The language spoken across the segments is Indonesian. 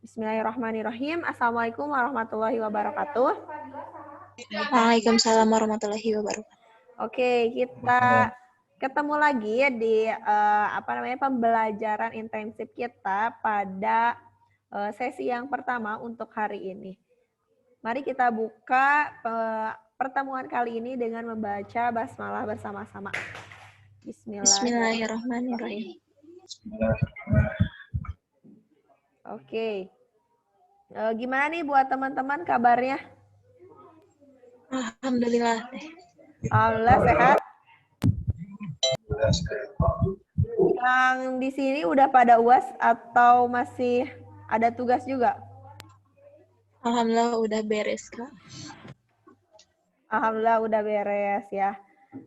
Bismillahirrahmanirrahim. Assalamualaikum warahmatullahi wabarakatuh. Waalaikumsalam warahmatullahi wabarakatuh. Oke, kita ketemu lagi di pembelajaran intensif kita pada sesi yang pertama untuk hari ini. Mari kita buka pertemuan kali ini dengan membaca basmalah bersama-sama. Bismillahirrahmanirrahim. Oke. Gimana nih buat teman-teman kabarnya? Alhamdulillah. Alhamdulillah sehat. Yang di sini udah pada UAS atau masih ada tugas juga? Alhamdulillah udah beres, Kak. Alhamdulillah udah beres ya.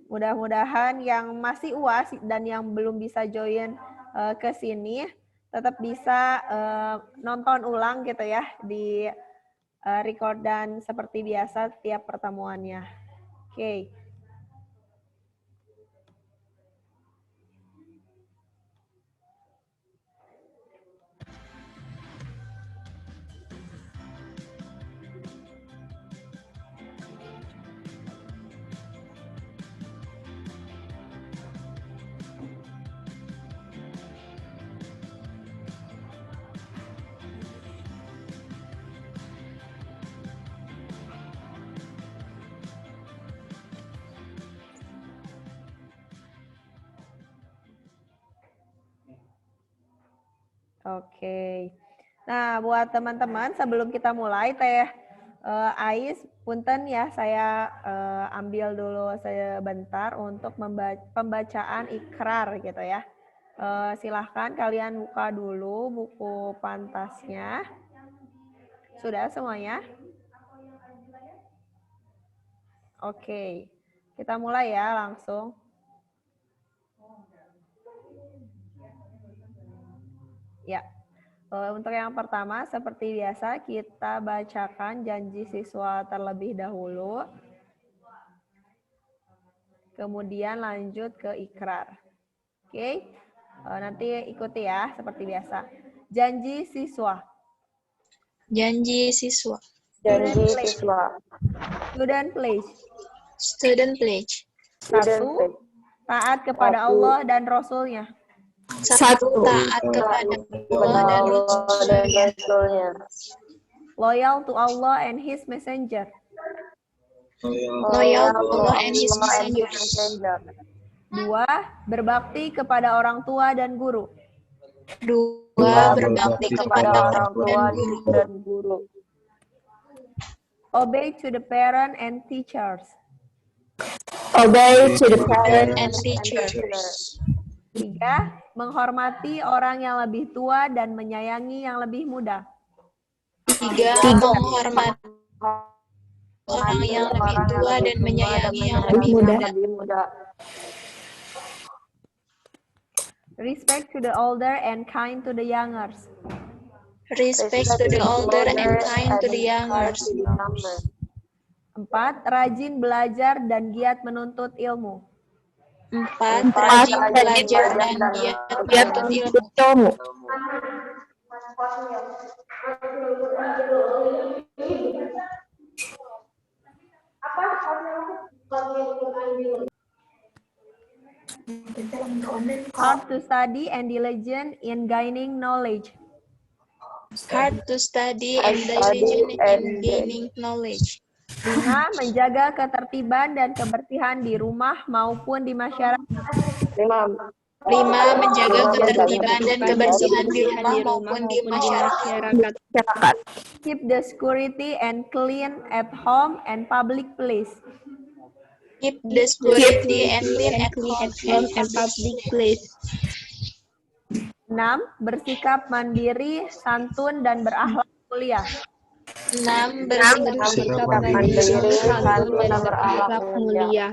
Mudah-mudahan yang masih UAS dan yang belum bisa join ke sini tetap bisa nonton ulang gitu ya di record dan seperti biasa tiap pertemuannya. Oke. Oke. Nah, buat teman-teman sebelum kita mulai Ais, punten ya saya ambil dulu sebentar untuk pembacaan ikrar gitu ya. Silahkan kalian buka dulu buku pantasnya. Sudah semuanya? Oke. Kita mulai ya langsung. Ya, untuk yang pertama seperti biasa kita bacakan janji siswa terlebih dahulu. Kemudian lanjut ke ikrar. Oke, nanti ikuti ya seperti biasa. Janji siswa. Janji siswa. Janji siswa. Student pledge. Student pledge. 1. Taat kepada Allah dan Rasul-Nya. 1. Taat kepada Allah dan Rasul-Nya. Loyal to Allah and His Messenger. Loyal to Allah and His Messenger. 2. Berbakti kepada orang tua dan guru. 2. Berbakti kepada orang tua dan guru. Obey to the parent and teachers. Obey to the parents and teachers. 3. Menghormati orang yang lebih tua dan menyayangi yang lebih muda. 3. Menghormati orang yang lebih tua dan menyayangi yang lebih muda. Respect to the older and kind to the youngers. Respect to the older and kind to the youngers. 4. Rajin belajar dan giat menuntut ilmu. 4. Rajin belajar dan giat menuntut ilmu. Hard to study and diligent in gaining knowledge. Hard to study and diligent in gaining knowledge. 5. Menjaga ketertiban dan kebersihan di rumah maupun di masyarakat. 5. Menjaga ketertiban dan kebersihan di rumah maupun di masyarakat. Keep the security and clean at home and public place. Keep the security and clean at home and public place. 6. Bersikap mandiri, santun, dan berakhlak mulia. 6. Bersikap mandiri, santun, dan berakhlak mulia.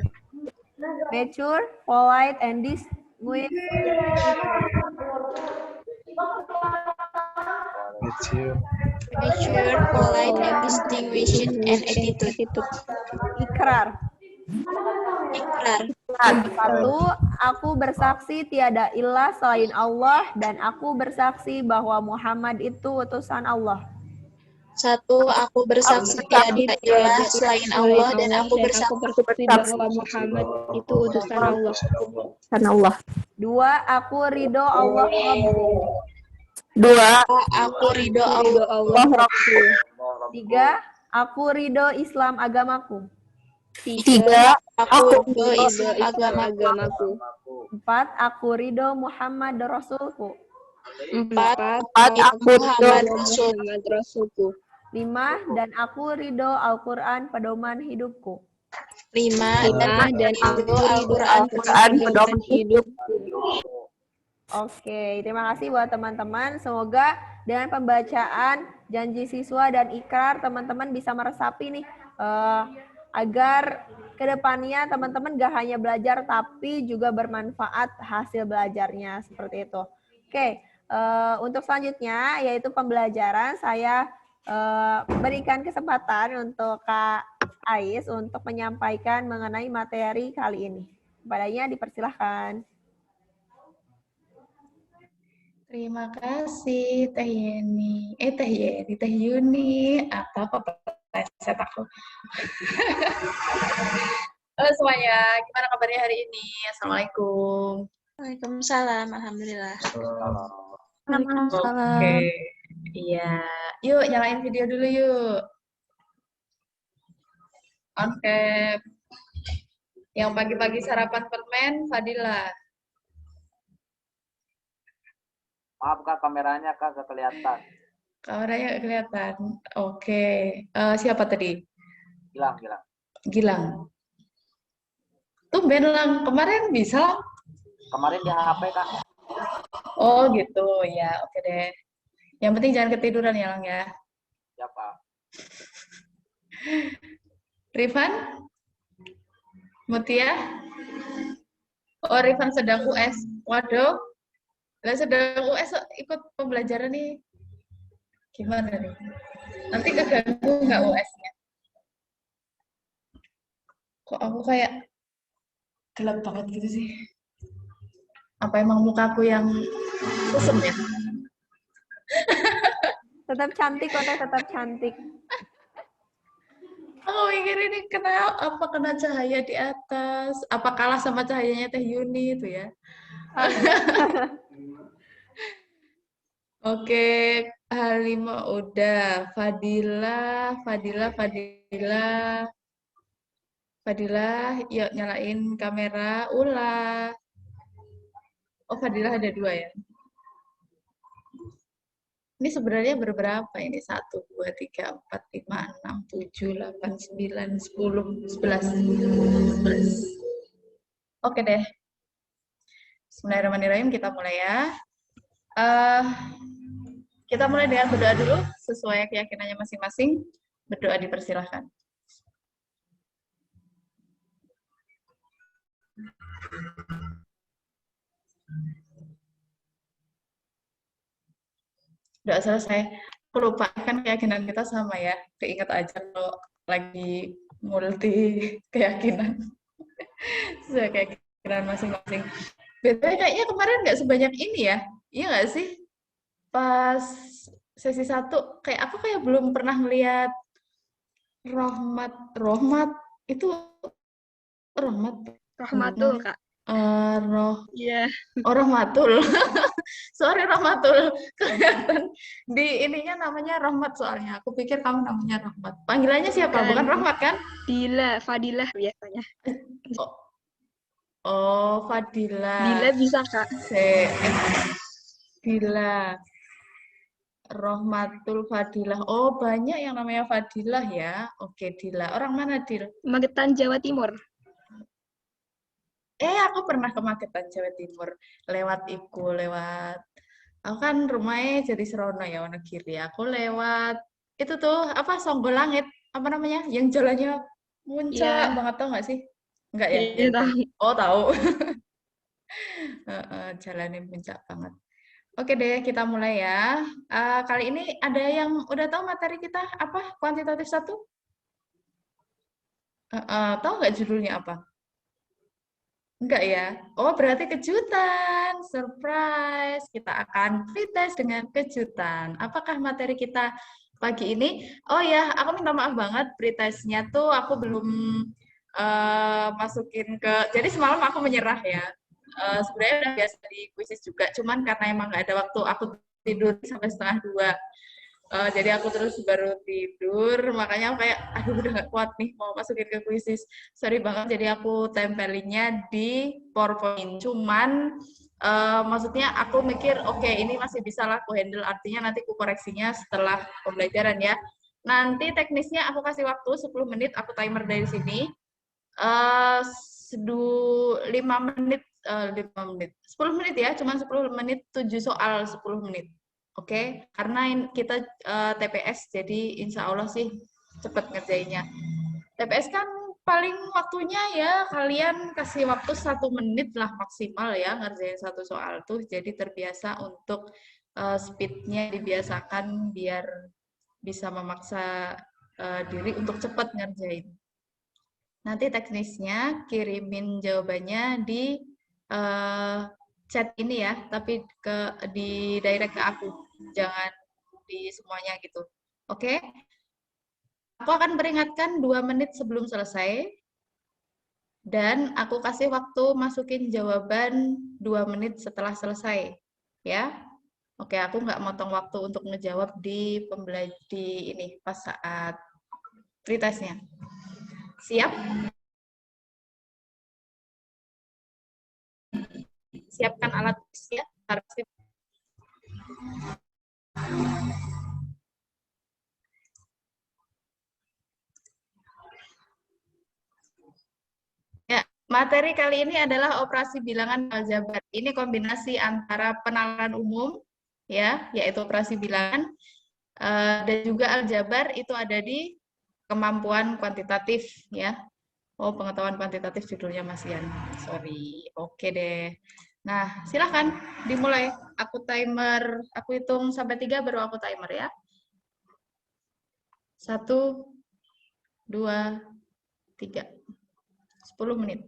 Mature, polite, and distinguished. Mature, polite, and distinguished and attitude. Ikrar. Ikrar. 1. aku bersaksi tiada ilah selain Allah dan aku bersaksi bahwa Muhammad itu utusan Allah. 1. Aku bersaksi tiada ilah selain Allah dan aku bersaksi bahwa Muhammad itu utusan Allah. 2. Aku ridho Allah Rabbi. 2. Aku ridho Allah. Allah Rabbi. 3. Aku ridho Islam agamaku. 3. Aku ridho Islam agamaku. 4. Aku ridho Muhammad Rasulku. 4. Aku Muhammad Rasul. Muhammad Rasulku. 5. Dan aku ridho Al-Quran pedoman hidupku. 5. Dan aku ridho Al-Quran pedoman hidup. Oke, terima kasih buat teman-teman. Semoga dengan pembacaan janji siswa dan ikrar, teman-teman bisa meresapi nih, agar kedepannya teman-teman gak hanya belajar, tapi juga bermanfaat hasil belajarnya, seperti itu. Oke, untuk selanjutnya, yaitu pembelajaran, saya berikan kesempatan untuk Kak Ais untuk menyampaikan mengenai materi kali ini. Kepadanya dipersilahkan. Terima kasih Teh Yeni. Teh Yuni. Apa saya takut. Halo semuanya, gimana kabarnya hari ini? Assalamualaikum. Waalaikumsalam. Alhamdulillah. Oke. Iya. Yuk nyalain video dulu yuk. Oke. Yang pagi-pagi sarapan permen, Fadila. Maaf Kak, kameranya Kak gak kelihatan. Kameranya nggak kelihatan. Oke. Siapa tadi? Gilang. Gilang. Tumben Lang, kemarin bisa Lang? Kemarin di HP Kak. Oh gitu, ya oke deh. Yang penting jangan ketiduran ya Lang ya. Ya Kak. Rifan? Mutia? Oh Rifan sedang US. Waduh. Lah sedang US ikut pembelajaran nih. Gimana nih? Nanti keganggu nggak US-nya? Kok aku kayak gelap banget gitu sih? Apa emang mukaku yang kusem ya? Tetap cantik kok, tetap cantik. Aku mikir ini kena cahaya di atas. Apa kalah sama cahayanya Teh Yuni itu ya? Oke, Halimah udah. Fadilah, yuk nyalain kamera. Ula. Oh, Fadilah ada 2 ya. Ini sebenarnya berberapa ini? 1, 2, 3, 4, 5, 6, 7, 8, 9, 10, 11. Oke deh. Bismillahirrahmanirrahim, kita mulai ya. Kita mulai dengan berdoa dulu, sesuai keyakinannya masing-masing. Berdoa dipersilahkan. Udah selesai. Aku lupa kan keyakinan kita sama ya. Keinget aja kalau lagi multi keyakinan. Sesuai keyakinan masing-masing. BTW kayaknya kemarin nggak sebanyak ini ya. Iya nggak sih? Pas sesi 1, kayak aku kayak belum pernah melihat Rohmat itu Rahmatul, Kak. Iya. Rahmatul. Sorry Rahmatul. Kelihatan di ininya namanya Rahmat soalnya. Aku pikir kamu namanya Rahmat. Panggilannya siapa? Bukan Rahmat kan? Fadilah biasanya. Oh, Fadilah. Dila bisa, Kak. Dila. Rohmatul Fadilah. Oh, banyak yang namanya Fadilah ya. Oke, Dila. Orang mana, Dil? Magetan, Jawa Timur. Aku pernah ke Magetan, Jawa Timur. Aku kan rumahnya jadi Serono ya, Wonogiri. Aku lewat, itu tuh, apa, Songgolangit. Apa namanya? Yang jalannya muncak banget, tau nggak sih? Enggak ya? Iya, tahu. Oh, tahu. Jalannya muncak banget. Oke deh, kita mulai ya. Kali ini ada yang udah tahu materi kita apa? Kuantitatif 1? Tahu nggak judulnya apa? Enggak ya? Oh, berarti kejutan, surprise. Kita akan pretest dengan kejutan. Apakah materi kita pagi ini? Oh ya, aku minta maaf banget, pretestnya tuh aku belum masukin ke. Jadi semalam aku menyerah ya. Sebenarnya udah biasa di kuisis juga, cuman karena emang nggak ada waktu, aku tidur sampai setengah 2. Jadi aku terus baru tidur, makanya aku kayak, aduh udah gak kuat nih mau masukin ke kuisis. Sorry banget, jadi aku tempelinnya di PowerPoint. Cuman maksudnya aku mikir, oke, ini masih bisa lah aku handle, artinya nanti aku koreksinya setelah pembelajaran ya. Nanti teknisnya aku kasih waktu 10 menit, aku timer dari sini. 5 menit, 5 menit, 10 menit ya, cuma 10 menit, 7 soal 10 menit. Oke, karena kita TPS, jadi insya Allah sih cepat ngerjainnya. TPS kan paling waktunya ya kalian kasih waktu 1 menit lah maksimal ya ngerjain satu soal tuh. Jadi terbiasa untuk speednya dibiasakan biar bisa memaksa diri untuk cepat ngerjain. Nanti teknisnya kirimin jawabannya di chat ini ya, tapi di direct ke aku, jangan di semuanya gitu. Oke? Aku akan peringatkan 2 menit sebelum selesai, dan aku kasih waktu masukin jawaban 2 menit setelah selesai. Ya? Oke, aku nggak motong waktu untuk ngejawab di ini pas saat pretestnya. Siap? Siapkan alat tulisnya, harus ya. Materi kali ini adalah operasi bilangan aljabar. Ini kombinasi antara penalaran umum, ya, yaitu operasi bilangan, dan juga aljabar itu ada di kemampuan kuantitatif, ya. Oh, pengetahuan kuantitatif judulnya Mas Ian. Sorry. Oke deh. Nah, silahkan dimulai. Aku timer, aku hitung sampai 3 baru aku timer ya. 1, 2, 3. 10 menit.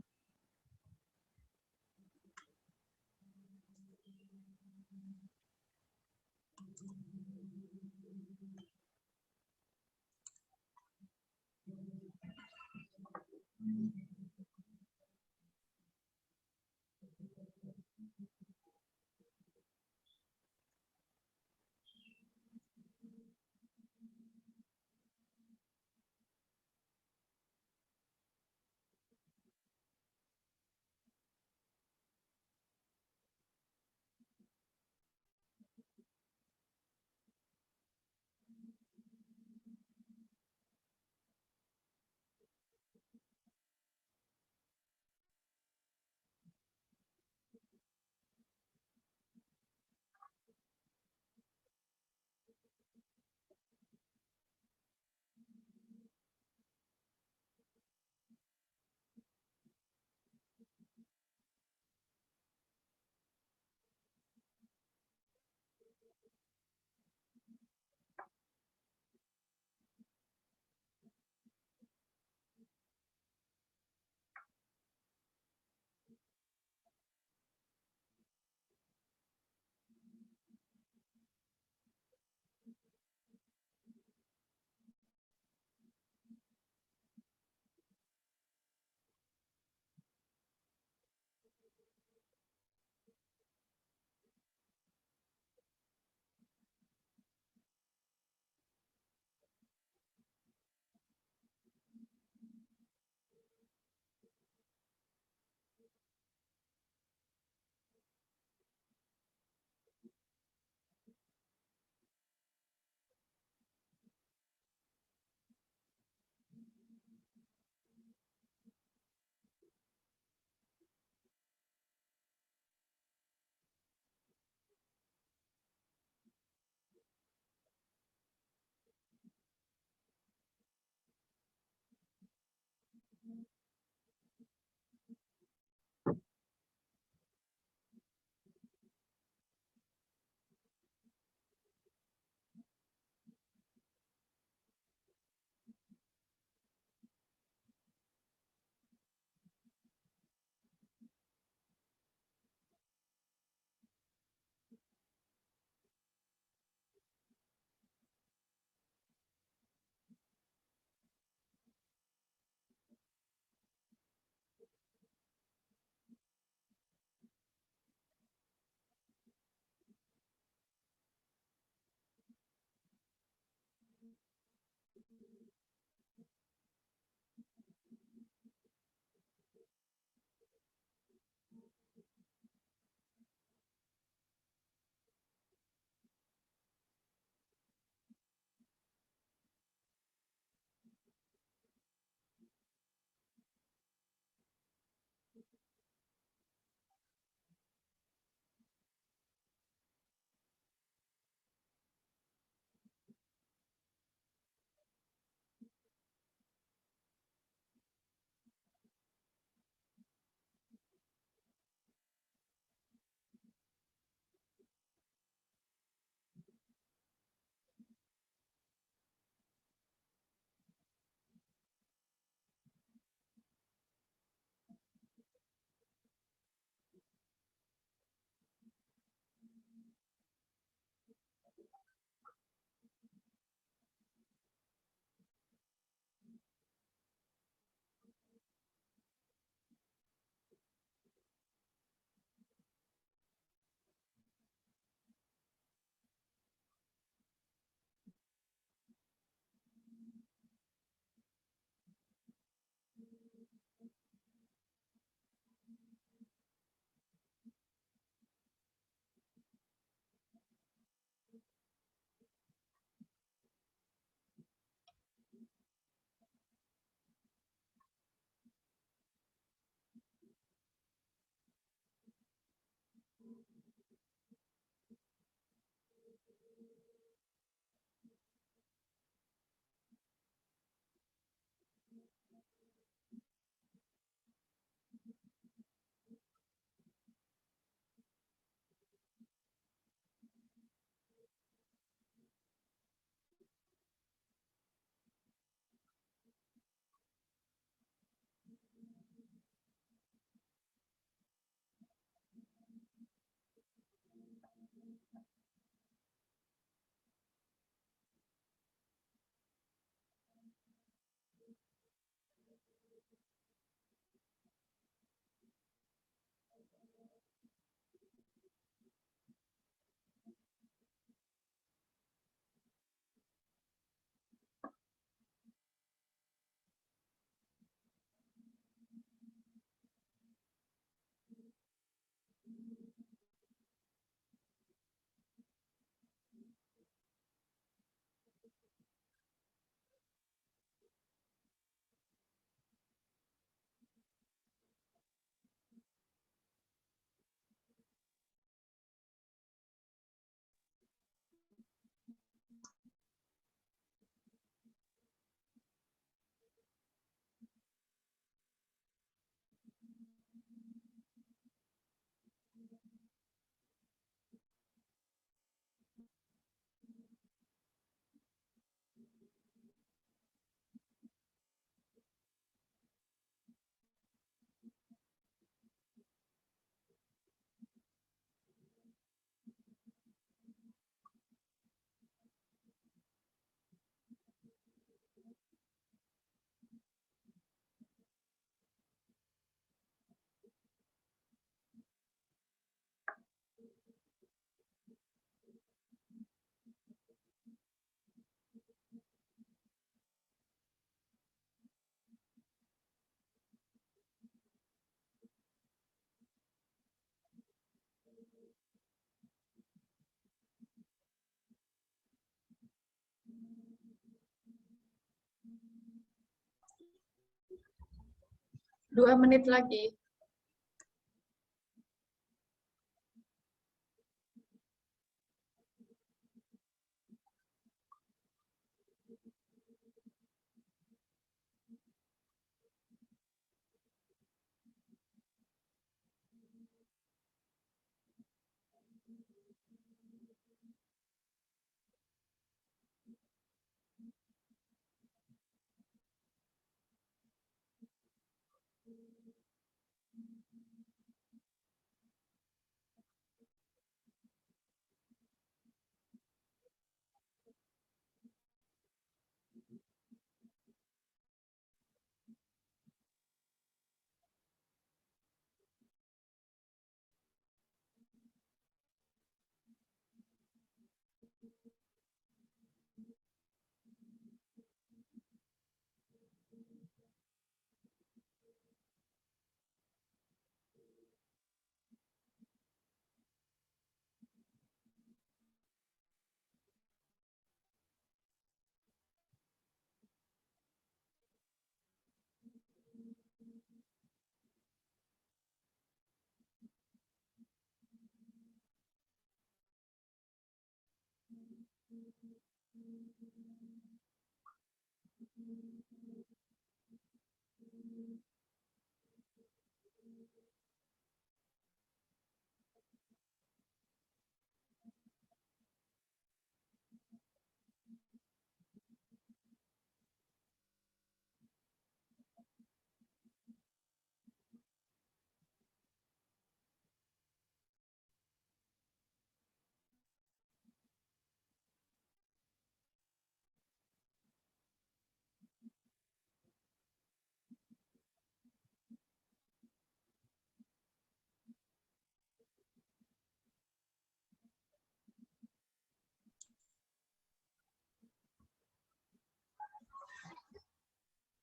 2 menit lagi.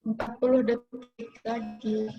Empat puluh detik lagi.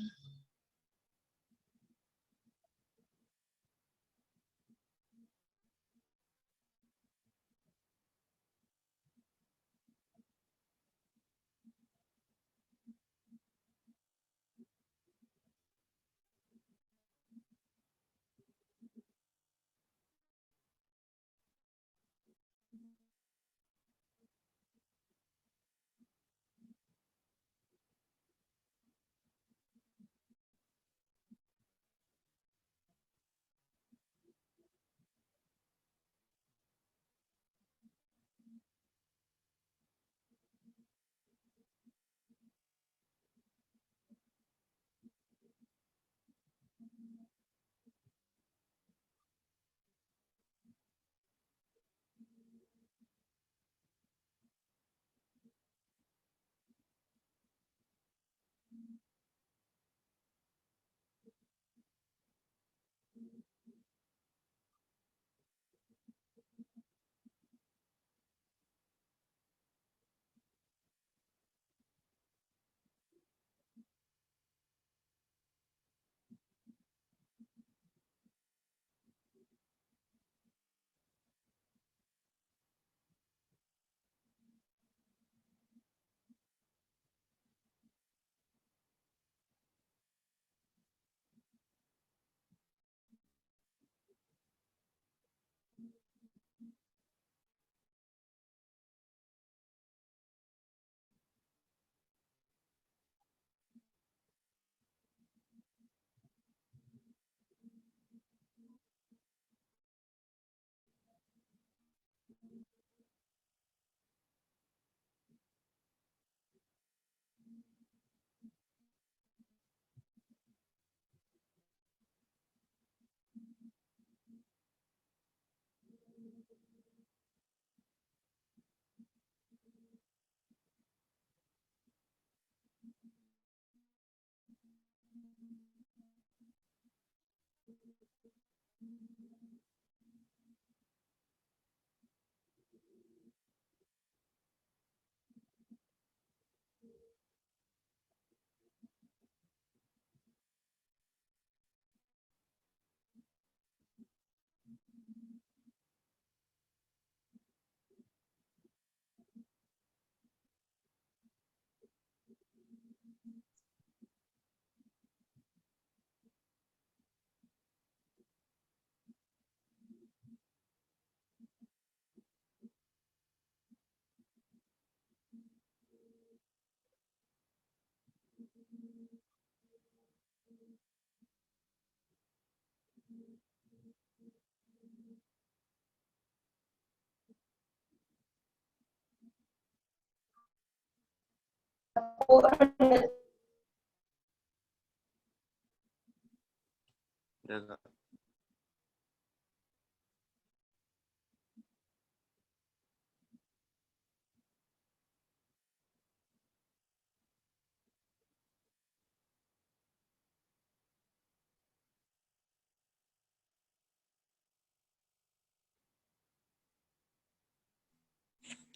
Udah, Kak.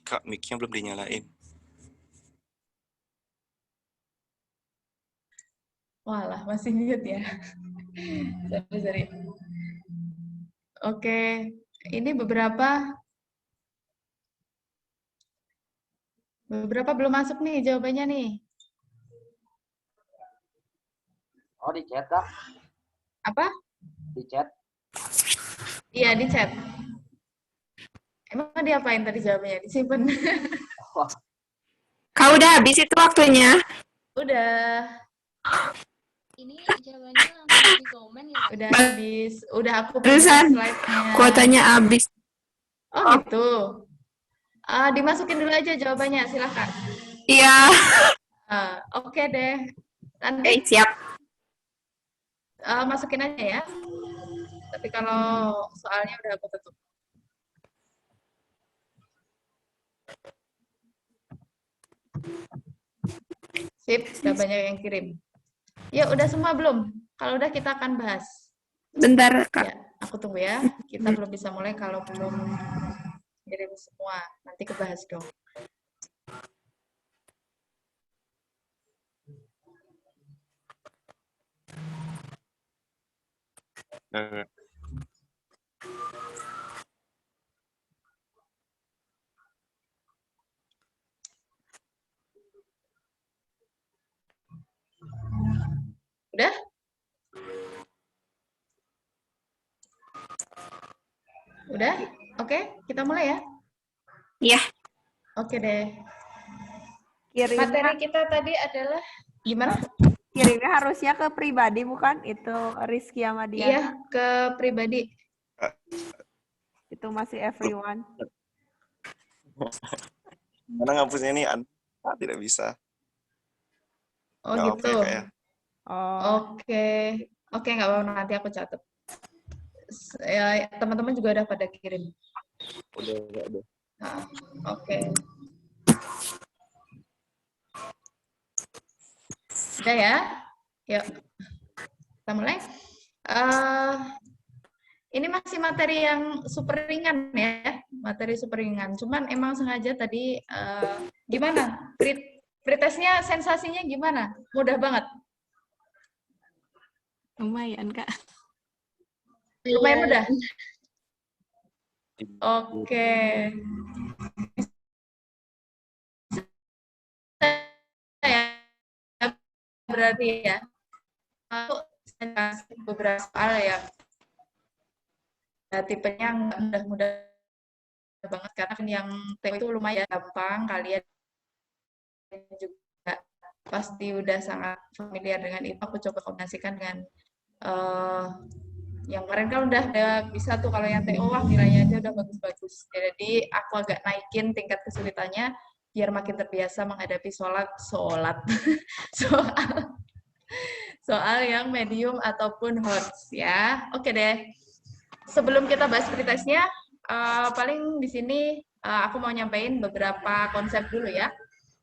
Kak, mic-nya belum dinyalain. Walah, masih mute ya. Sorry. Oke, ini beberapa belum masuk nih jawabannya nih. Oh, di chat, Kak? Apa? Di chat? Iya, di chat. Emang diapain tadi jawabannya? Disimpan. Kak udah habis itu waktunya. Udah. Ini jawabannya langsung di komen ya, Kak? Udah habis. Udah aku Terusan, slide-nya. kuotanya habis. Oh gitu. Dimasukin dulu aja jawabannya, silahkan. Iya. Oke deh. Nanti Oke, siap. masukin aja ya. Tapi kalau soalnya udah aku tutup. Sip, udah banyak yang kirim. Ya, udah semua belum? Kalau udah kita akan bahas. Bentar, Kak. Ya, aku tunggu ya. Kita belum bisa mulai kalau belum kirim semua. Nanti kebahas dong. Udah? Udah? Oke, kita mulai ya? Iya. Oke deh. Kirimnya, Materi kita tadi adalah gimana? kirimnya harusnya ke pribadi bukan? Itu Rizky sama Diana. Iya, ke pribadi. Itu masih everyone. Karena ngapusnya ini tidak bisa. Oh Nggak gitu. apa-apa ya, Kak, ya. Oh, Oke, nggak apa-apa, nanti aku catat. Ya, teman-teman juga udah pada kirim. Udah. Nah, oke. Udah ya? Yuk. Kita mulai. Ini masih materi yang super ringan ya. Materi super ringan. Cuman emang sengaja tadi gimana? Pretestnya sensasinya gimana? Mudah banget. Lumayan, Kak. Lumayan mudah. Oke. Berarti ya. Aku beberapa soal ya. Tipenya nggak mudah-mudah banget karena yang TO itu lumayan gampang, kalian juga pasti udah sangat familiar dengan itu. Aku coba kombinasikan dengan yang kemarin kan udah bisa tuh, kalau yang TO wah nilainya aja udah bagus-bagus. Jadi aku agak naikin tingkat kesulitannya biar makin terbiasa menghadapi soal yang medium ataupun hot ya. Oke deh. Sebelum kita bahas pretestnya, paling di sini aku mau nyampein beberapa konsep dulu ya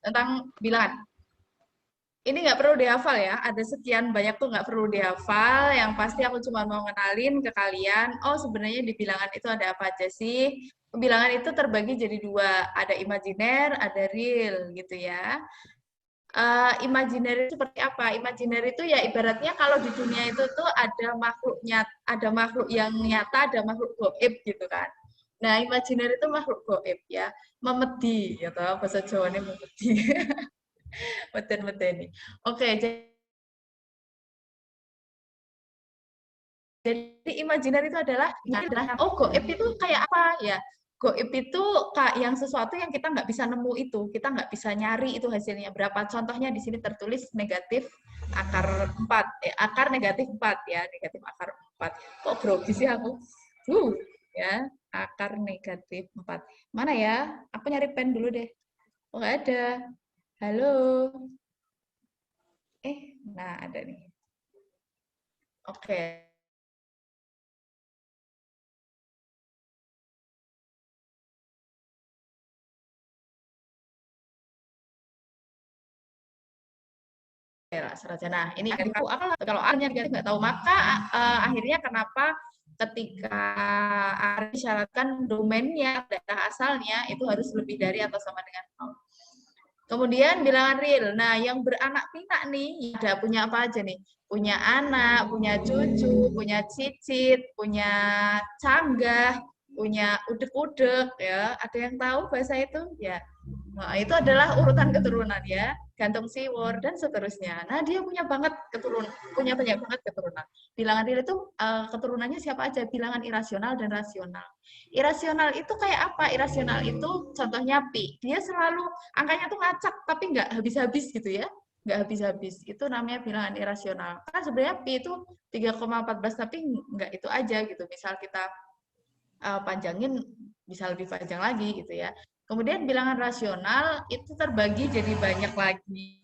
tentang bilangan. Ini nggak perlu dihafal ya, ada sekian banyak tuh nggak perlu dihafal, yang pasti aku cuma mau ngenalin ke kalian, oh sebenarnya di bilangan itu ada apa aja sih. Bilangan itu terbagi jadi dua, ada imajiner, ada real gitu ya. Imajiner seperti apa? Imajiner itu ya ibaratnya kalau di dunia itu tuh ada makhluk yang nyata, ada makhluk gaib gitu kan. Nah, imajiner itu makhluk gaib ya, memedi gitu, bahasa Jawanya memedi. Meten-meteni. Oke, jadi imajiner itu adalah oh gaib itu kayak apa ya? Goib itu yang sesuatu yang kita nggak bisa nemu itu, kita nggak bisa nyari itu hasilnya berapa. Contohnya di sini tertulis negatif akar 4, akar negatif 4 ya, negatif akar 4. Kok grogi sih aku? Ya, akar negatif 4. Mana ya? Aku nyari pen dulu deh. Oh, nggak ada. Halo. Nah ada nih. Oke. Nah, ini aku kalau A-nya nggak tahu, maka akhirnya kenapa ketika A disyaratkan domainnya, data asalnya itu harus lebih dari atau sama dengan 0. Kemudian bilangan real. Nah, yang beranak pinak nih, ada punya apa aja nih? Punya anak, punya cucu, punya cicit, punya canggah, punya udek-udek ya. Ada yang tahu bahasa itu? Ya. Nah, itu adalah urutan keturunan ya, gantung siwor dan seterusnya. Nah, dia punya banyak banget keturunan. Bilangan real itu keturunannya siapa aja? Bilangan irasional dan rasional. Irasional itu kayak apa? Irasional itu contohnya pi. Dia selalu angkanya tuh ngacak tapi nggak habis-habis gitu ya. Nggak habis-habis. Itu namanya bilangan irasional. Kan sebenarnya pi itu 3,14 tapi nggak itu aja gitu. Misal kita panjangin bisa lebih panjang lagi gitu ya. Kemudian bilangan rasional itu terbagi jadi banyak lagi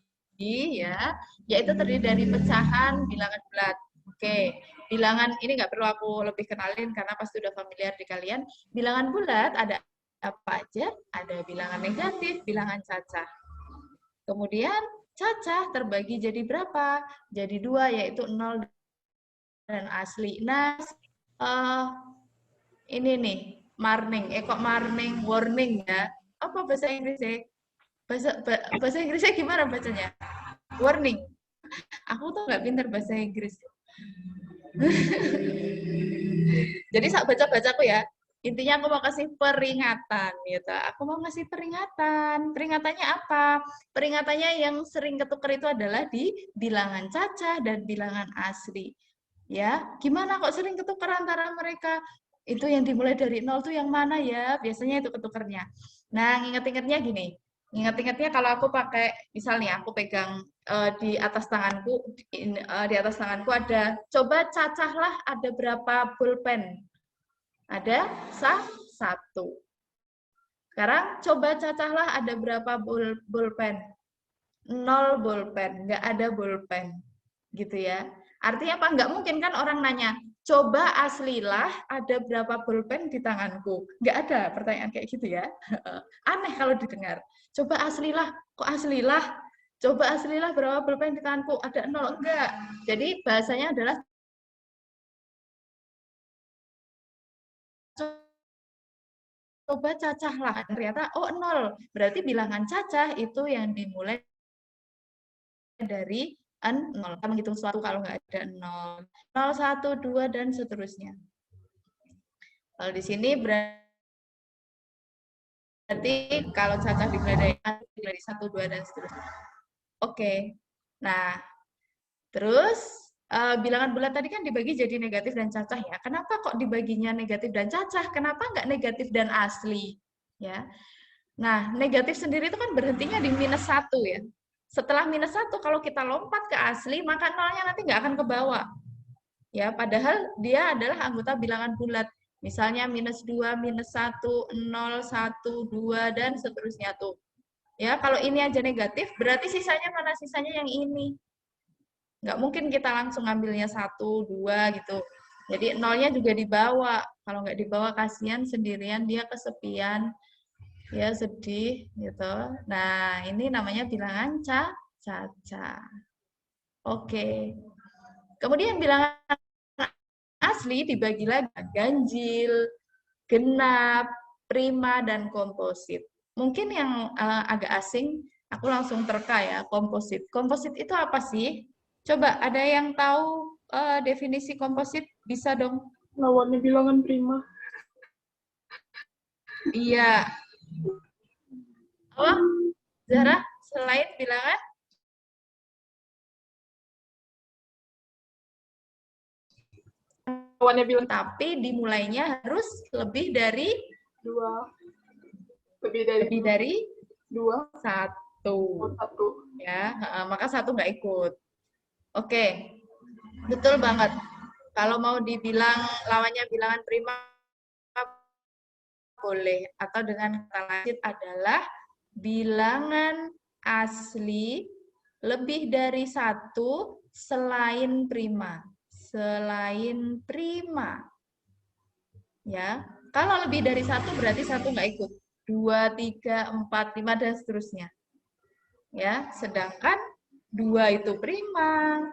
ya, yaitu terdiri dari pecahan bilangan bulat. Oke, bilangan ini nggak perlu aku lebih kenalin karena pasti udah familiar di kalian. Bilangan bulat ada apa aja? Ada bilangan negatif, bilangan cacah. Kemudian cacah terbagi jadi berapa? Jadi 2, yaitu 0 dan asli. Nah, ini nih, marning. Kok marning, warning ya? Apa bahasa Inggrisnya? Bahasa Inggrisnya gimana bacanya? Warning. Aku tuh nggak pintar bahasa Inggris. Jadi baca-bacaku ya. Intinya aku mau kasih peringatan gitu. Aku mau ngasih peringatan. Peringatannya apa? Peringatannya yang sering ketukar itu adalah di bilangan cacah dan bilangan asli. Ya, gimana kok sering ketukar antara mereka? Itu yang dimulai dari 0 tuh yang mana ya? Biasanya itu ketukarnya. Nah, ingat-ingatnya gini. Ingat-ingatnya kalau aku pakai, misalnya aku pegang di atas tanganku ada, coba cacahlah ada berapa pulpen. Ada 1. Sekarang coba cacahlah ada berapa pulpen. 0 pulpen, nggak ada pulpen. Gitu ya. Artinya apa? Nggak mungkin kan orang nanya, coba aslilah ada berapa pulpen di tanganku. Nggak ada pertanyaan kayak gitu ya. Aneh kalau didengar. Coba aslilah, kok aslilah? Coba aslilah berapa pulpen di tanganku. Ada 0, enggak. Jadi bahasanya adalah coba cacahlah. Ternyata, oh 0. Berarti bilangan cacah itu yang dimulai dari 0. Kita menghitung suatu kalau nggak ada 0. 0, 1, 2, dan seterusnya. Kalau di sini berarti kalau cacah dimulai dari 1, 2, dan seterusnya. Oke. Nah, terus bilangan bulat tadi kan dibagi jadi negatif dan cacah ya. Kenapa kok dibaginya negatif dan cacah? Kenapa nggak negatif dan asli? Ya. Nah, negatif sendiri itu kan berhentinya di -1 ya. Setelah -1, kalau kita lompat ke asli, maka nolnya nanti nggak akan ke bawah. Ya, padahal dia adalah anggota bilangan bulat. Misalnya -2, -1, 0, 1, 2, dan seterusnya tuh. Ya, kalau ini aja negatif, berarti sisanya mana? Sisanya yang ini. Nggak mungkin kita langsung ngambilnya 1, 2 gitu. Jadi nolnya juga dibawa. Kalau nggak dibawa, kasihan sendirian, dia kesepian. Ya, sedih gitu. Nah, ini namanya bilangan cacah. Oke. Kemudian bilangan asli dibagi lagi ganjil, genap, prima, dan komposit. Mungkin yang agak asing, aku langsung terka ya, komposit. Komposit itu apa sih? Coba, ada yang tahu definisi komposit? Bisa dong? Lawannya bilangan prima. Iya. Oh, Zara, selain bilangan? Lawannya bilangan. Tapi dimulainya harus lebih dari 2. Lebih dari 2, 1. 1. Ya, maka 1 nggak ikut. Oke, betul banget. Kalau mau dibilang lawannya bilangan prima boleh, atau dengan kata lain adalah bilangan asli lebih dari 1 selain prima. Selain prima. Ya, kalau lebih dari 1 berarti 1 nggak ikut. 2, 3, 4, 5 dan seterusnya. Ya, sedangkan 2 itu prima,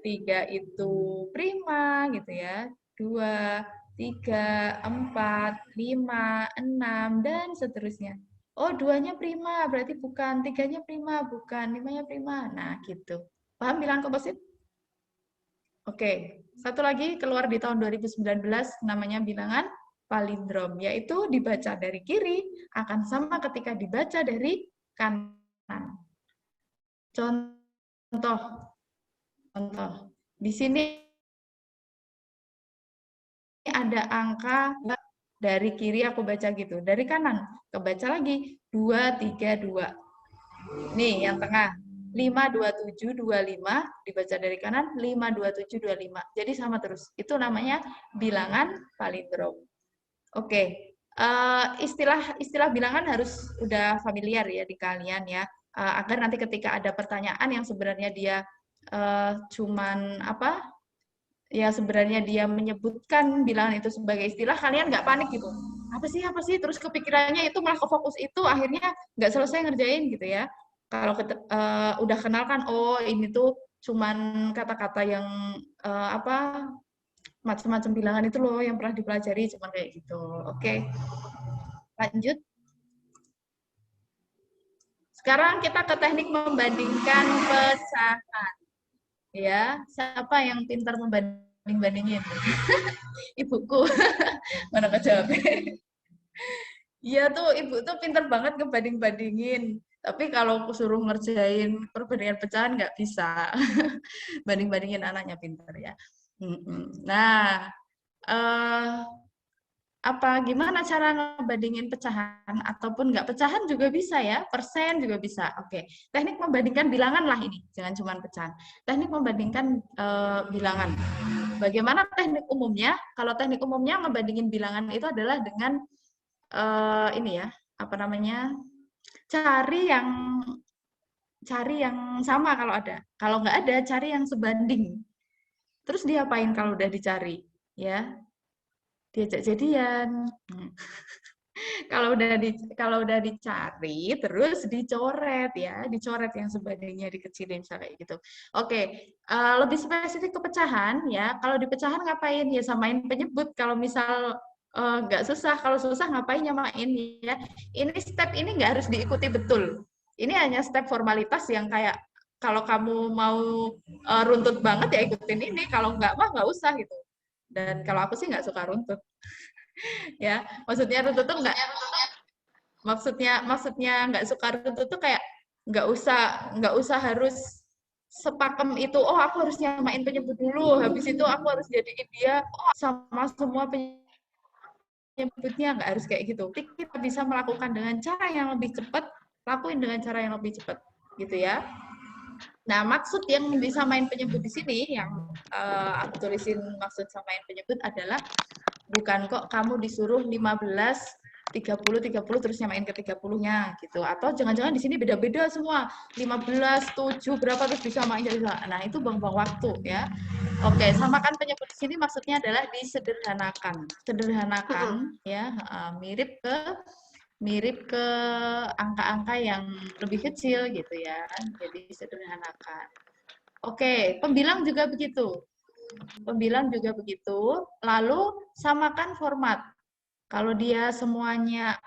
3 itu prima gitu ya. 2, 3, 4, 5, 6 dan seterusnya. Oh, 2-nya prima, berarti bukan. 3-nya prima, bukan. 5-nya prima. Nah, gitu. Paham bilangan komposit? Oke, satu lagi keluar di tahun 2019 namanya bilangan palindrom, yaitu dibaca dari kiri akan sama ketika dibaca dari kanan. Contoh, di sini ada angka dari kiri aku baca gitu, dari kanan kebaca lagi 2, 3, 2. Nih yang tengah 5, 2, 7, 25 dibaca dari kanan 5, 2, 7, 25. Jadi sama terus. Itu namanya bilangan palindrom. Oke, istilah bilangan harus udah familiar ya di kalian ya, agar nanti ketika ada pertanyaan yang sebenarnya dia cuman apa ya, sebenarnya dia menyebutkan bilangan itu sebagai istilah, kalian nggak panik gitu. Apa sih, terus kepikirannya itu malah ke fokus itu, akhirnya nggak selesai ngerjain gitu ya. Kalau udah kenal kan, oh ini tuh cuman kata-kata yang macam-macam bilangan itu loh yang pernah dipelajari, cuman kayak gitu. Oke, lanjut. Sekarang kita ke teknik membandingkan pecahan. Ya, siapa yang pintar membanding-bandingin? Ibuku. Mana kejawab? Iya tuh, ibu tuh pintar banget ngebanding-bandingin. Tapi kalau aku suruh ngerjain perbandingan pecahan nggak bisa. Banding-bandingin anaknya pintar ya. Nah, gimana cara ngebandingin pecahan ataupun nggak pecahan juga bisa ya, persen juga bisa. Oke, teknik membandingkan bilangan lah ini, jangan cuma pecahan. Teknik membandingkan bilangan. Bagaimana teknik umumnya? Kalau teknik umumnya ngebandingin bilangan itu adalah dengan ini ya, cari yang sama kalau ada. Kalau nggak ada, cari yang sebanding. Terus diapain kalau udah dicari? Ya, diajak jadian. Kalau udah dicari, terus dicoret ya, dicoret yang sebandingnya dikecilin misalnya gitu. Oke, lebih spesifik ke pecahan ya. Kalau di pecahan ngapain ya, samain penyebut. Kalau misal nggak susah, kalau susah ngapain nyamain ya. Ini step ini nggak harus diikuti betul. Ini hanya step formalitas yang kayak kalau kamu mau runtut banget ya ikutin ini, kalau nggak mah nggak usah gitu. Dan kalau aku sih nggak suka runtut. Ya, maksudnya runtut tuh nggak, maksudnya nggak suka runtut tuh kayak nggak usah harus sepakem itu. Oh, aku harus nyamain penyebut dulu, habis itu aku harus jadiin dia sama semua penyebutnya, nggak harus kayak gitu. Kita bisa melakukan dengan cara yang lebih cepat, lakuin dengan cara yang lebih cepat, gitu ya. Nah, maksud yang disamain penyebut di sini, yang aku tulisin maksud samain penyebut adalah bukan kok kamu disuruh 15, 30 terus nyamain ke 30-nya gitu. Atau jangan-jangan di sini beda-beda semua. 15, 7 berapa terus disamain jadi. Nah, itu buang-buang waktu ya. Oke, samakan penyebut di sini maksudnya adalah disederhanakan. Sederhanakan ya, mirip ke angka-angka yang lebih kecil gitu ya. Jadi sederhanakan. Oke, pembilang juga begitu. Lalu samakan format. Kalau dia semuanya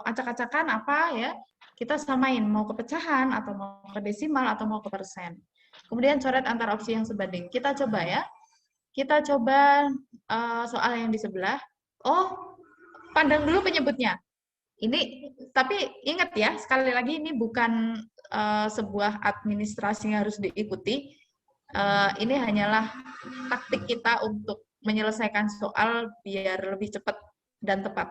acak-acakan apa ya, kita samain mau ke pecahan atau mau ke desimal atau mau ke persen. Kemudian coret antar opsi yang sebanding. Kita coba ya. Kita coba soal yang di sebelah. Oh, pandang dulu penyebutnya. Ini, tapi ingat ya, sekali lagi ini bukan sebuah administrasi yang harus diikuti. Ini hanyalah taktik kita untuk menyelesaikan soal biar lebih cepat dan tepat.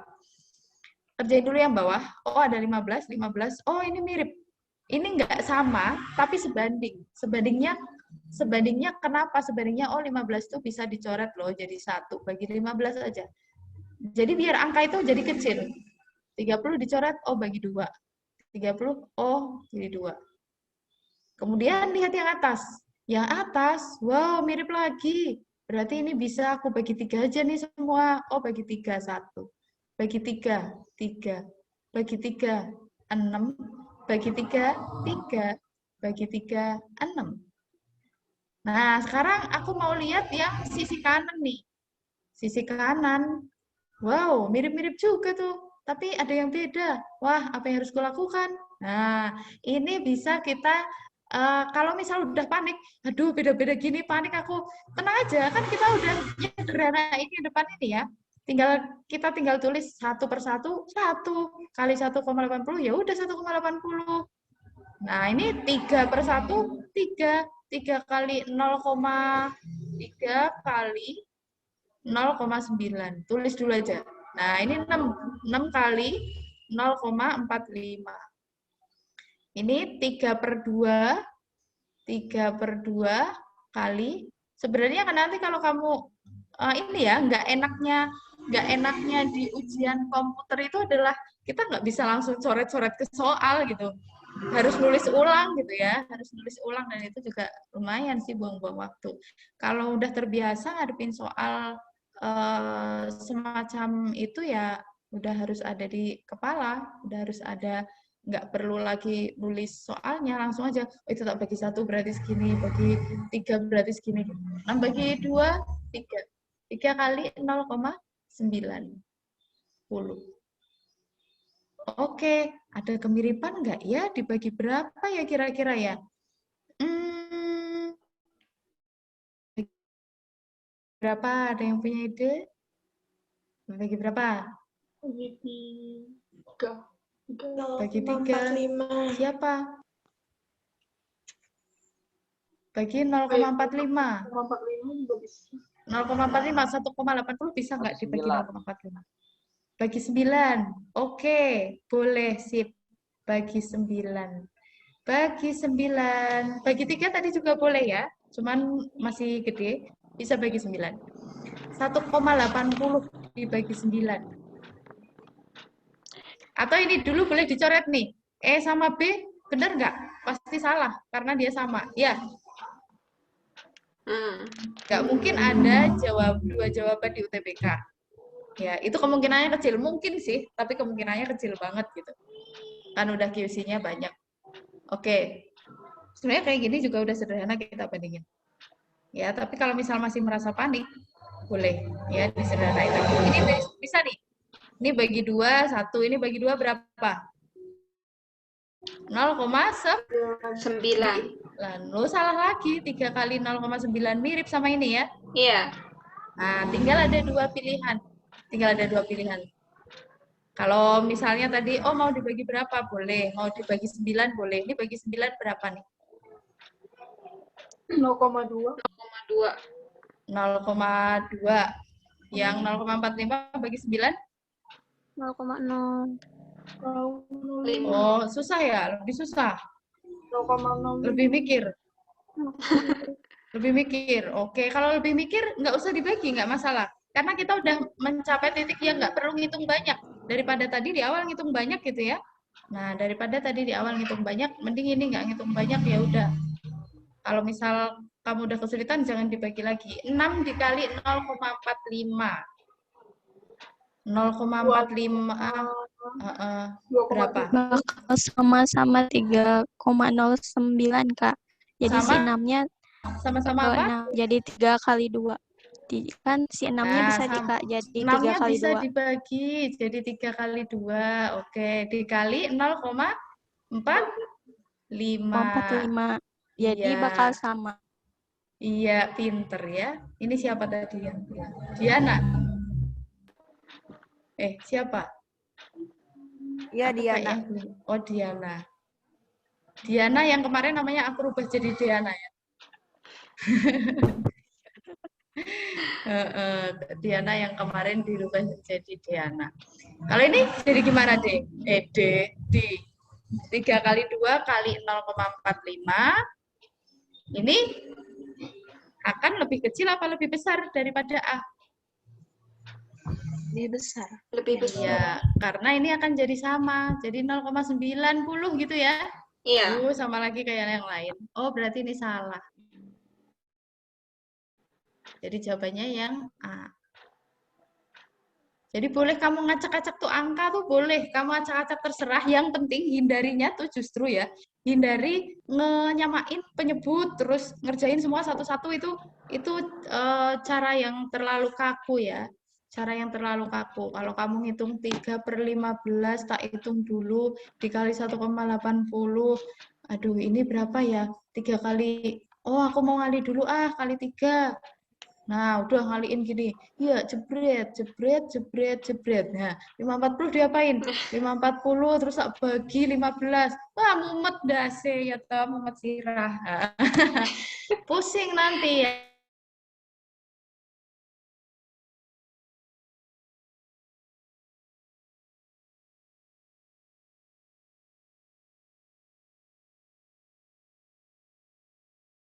Kerjain dulu yang bawah. Oh, ada 15, 15. Oh, ini mirip. Ini nggak sama, tapi sebanding. Sebandingnya kenapa? Sebandingnya, oh 15 itu bisa dicoret loh jadi 1. Bagi 15 aja. Jadi biar angka itu jadi kecil. 30 dicoret, oh bagi 2. 30, oh jadi 2. Kemudian lihat yang atas. Yang atas, wow mirip lagi. Berarti ini bisa aku bagi 3 aja nih semua. Oh bagi 3, 1. Bagi 3, 3. Bagi 3, 6. Bagi 3, 3. Bagi 3, 6. Nah, sekarang aku mau lihat yang sisi kanan nih. Sisi kanan. Wow, mirip-mirip juga tuh. Tapi ada yang beda. Wah, apa yang harus kulakukan? Nah, ini bisa kita, kalau misal udah panik, aduh beda-beda gini, panik aku. Tenang aja, kan kita udah nyederhanain yang depan ini ya. Kita tinggal tulis 1 per 1, 1 kali 1,80, ya udah 1,80. Nah, ini 3 per 1, 3. 3 kali 0,3 kali 0,9. Tulis dulu aja. Nah, ini 6. 6 kali 0,45. Ini 3 per 2. 3 per 2 kali. Sebenarnya kan nanti kalau kamu, ini ya, nggak enaknya di ujian komputer itu adalah kita nggak bisa langsung coret-coret ke soal gitu. Harus nulis ulang gitu ya, harus nulis ulang, dan itu juga lumayan sih buang-buang waktu. Kalau udah terbiasa ngadepin soal semacam itu ya udah harus ada di kepala, udah harus ada, nggak perlu lagi nulis soalnya, langsung aja, oh itu tak bagi 1 berarti segini, bagi 3 berarti segini. 6 bagi 2, 3. 3 kali 0,90. Oke, ada kemiripan nggak ya? Dibagi berapa ya kira-kira ya? Berapa? Ada yang punya ide? Bagi berapa? Bagi 3. Bagi 3. Siapa? Bagi 0,45. 0,45 juga bisa. 0,45, 1,80 bisa nggak dibagi 0,45? Bagi 9. Oke, boleh, sip. Bagi 9. Bagi 9. Bagi 3 tadi juga boleh ya, cuman masih gede, bisa bagi 9. 1,80 dibagi 9. Atau ini dulu boleh dicoret nih. E sama B, benar nggak? Pasti salah, karena dia sama. Ya. Nggak mungkin ada dua jawaban di UTBK. Ya, itu kemungkinannya kecil. Mungkin sih, tapi kemungkinannya kecil banget gitu. Kan udah QC-nya banyak. Oke. Sebenarnya kayak gini juga udah sederhana kita bandingin. Ya, tapi kalau misal masih merasa panik, boleh ya disederhanain lagi. Ini bisa nih. Ini bagi 2, 1. Ini bagi 2 berapa? 0,9. Lalu salah lagi. 3 kali 0,9 mirip sama ini ya? Iya. Nah, tinggal ada 2 pilihan. Kalau misalnya tadi, oh mau dibagi berapa? Boleh. Mau dibagi 9? Boleh. Ini bagi 9 berapa nih? 0,2. 0,2. Yang 0,45 bagi 9? 0,0. Oh, susah ya? Lebih susah? 0,6. Lebih mikir. Oke, kalau lebih mikir, nggak usah dibagi, nggak masalah. Karena kita udah mencapai titik yang nggak perlu ngitung banyak. Daripada tadi di awal ngitung banyak gitu ya. Nah, daripada tadi di awal ngitung banyak, mending ini nggak ngitung banyak, ya udah. Kalau misal kamu udah kesulitan, jangan dibagi lagi. 6 dikali 0,45. 0,45 berapa? Bakal sama-sama 3,09, Kak. Jadi si 6-nya sama-sama apa? jadi 3 kali 2. Kan si 6-nya bisa jadi 3 kali 2. Bisa dibagi jadi 3 kali 2. Oke, dikali 0,45. Jadi bakal sama. Iya, pinter ya. Ini siapa tadi yang Diana? Siapa? Iya, Diana. Oh, Diana. Diana yang kemarin namanya aku rubah jadi Diana ya. Diana yang kemarin dirubah jadi Diana. Kalau ini jadi gimana, D? D. 3 kali 2 kali 0,45. Ini akan lebih kecil apa lebih besar daripada A? Lebih besar. Lebih besar. Iya, karena ini akan jadi sama. Jadi 0,90 gitu ya. Iya. Sama lagi kayak yang lain. Oh, berarti ini salah. Jadi jawabannya yang A. Jadi boleh kamu ngacak-acak tuh angka tuh boleh. Kamu acak-acak terserah. Yang penting hindarinya tuh justru ya. Hindari nyamain penyebut terus ngerjain semua satu-satu itu cara yang terlalu kaku ya. Cara yang terlalu kaku. Kalau kamu ngitung 3/15 tak hitung dulu dikali 1,80. Aduh, ini berapa ya? 3 kali. Oh, aku mau ngali dulu kali 3. Nah, udah ngaliin gini. Ya, jebret. Nah, 540 diapain? 540 terus tak bagi 15. Wah, mumet dase ya toh, mumet sirah. Pusing nanti ya.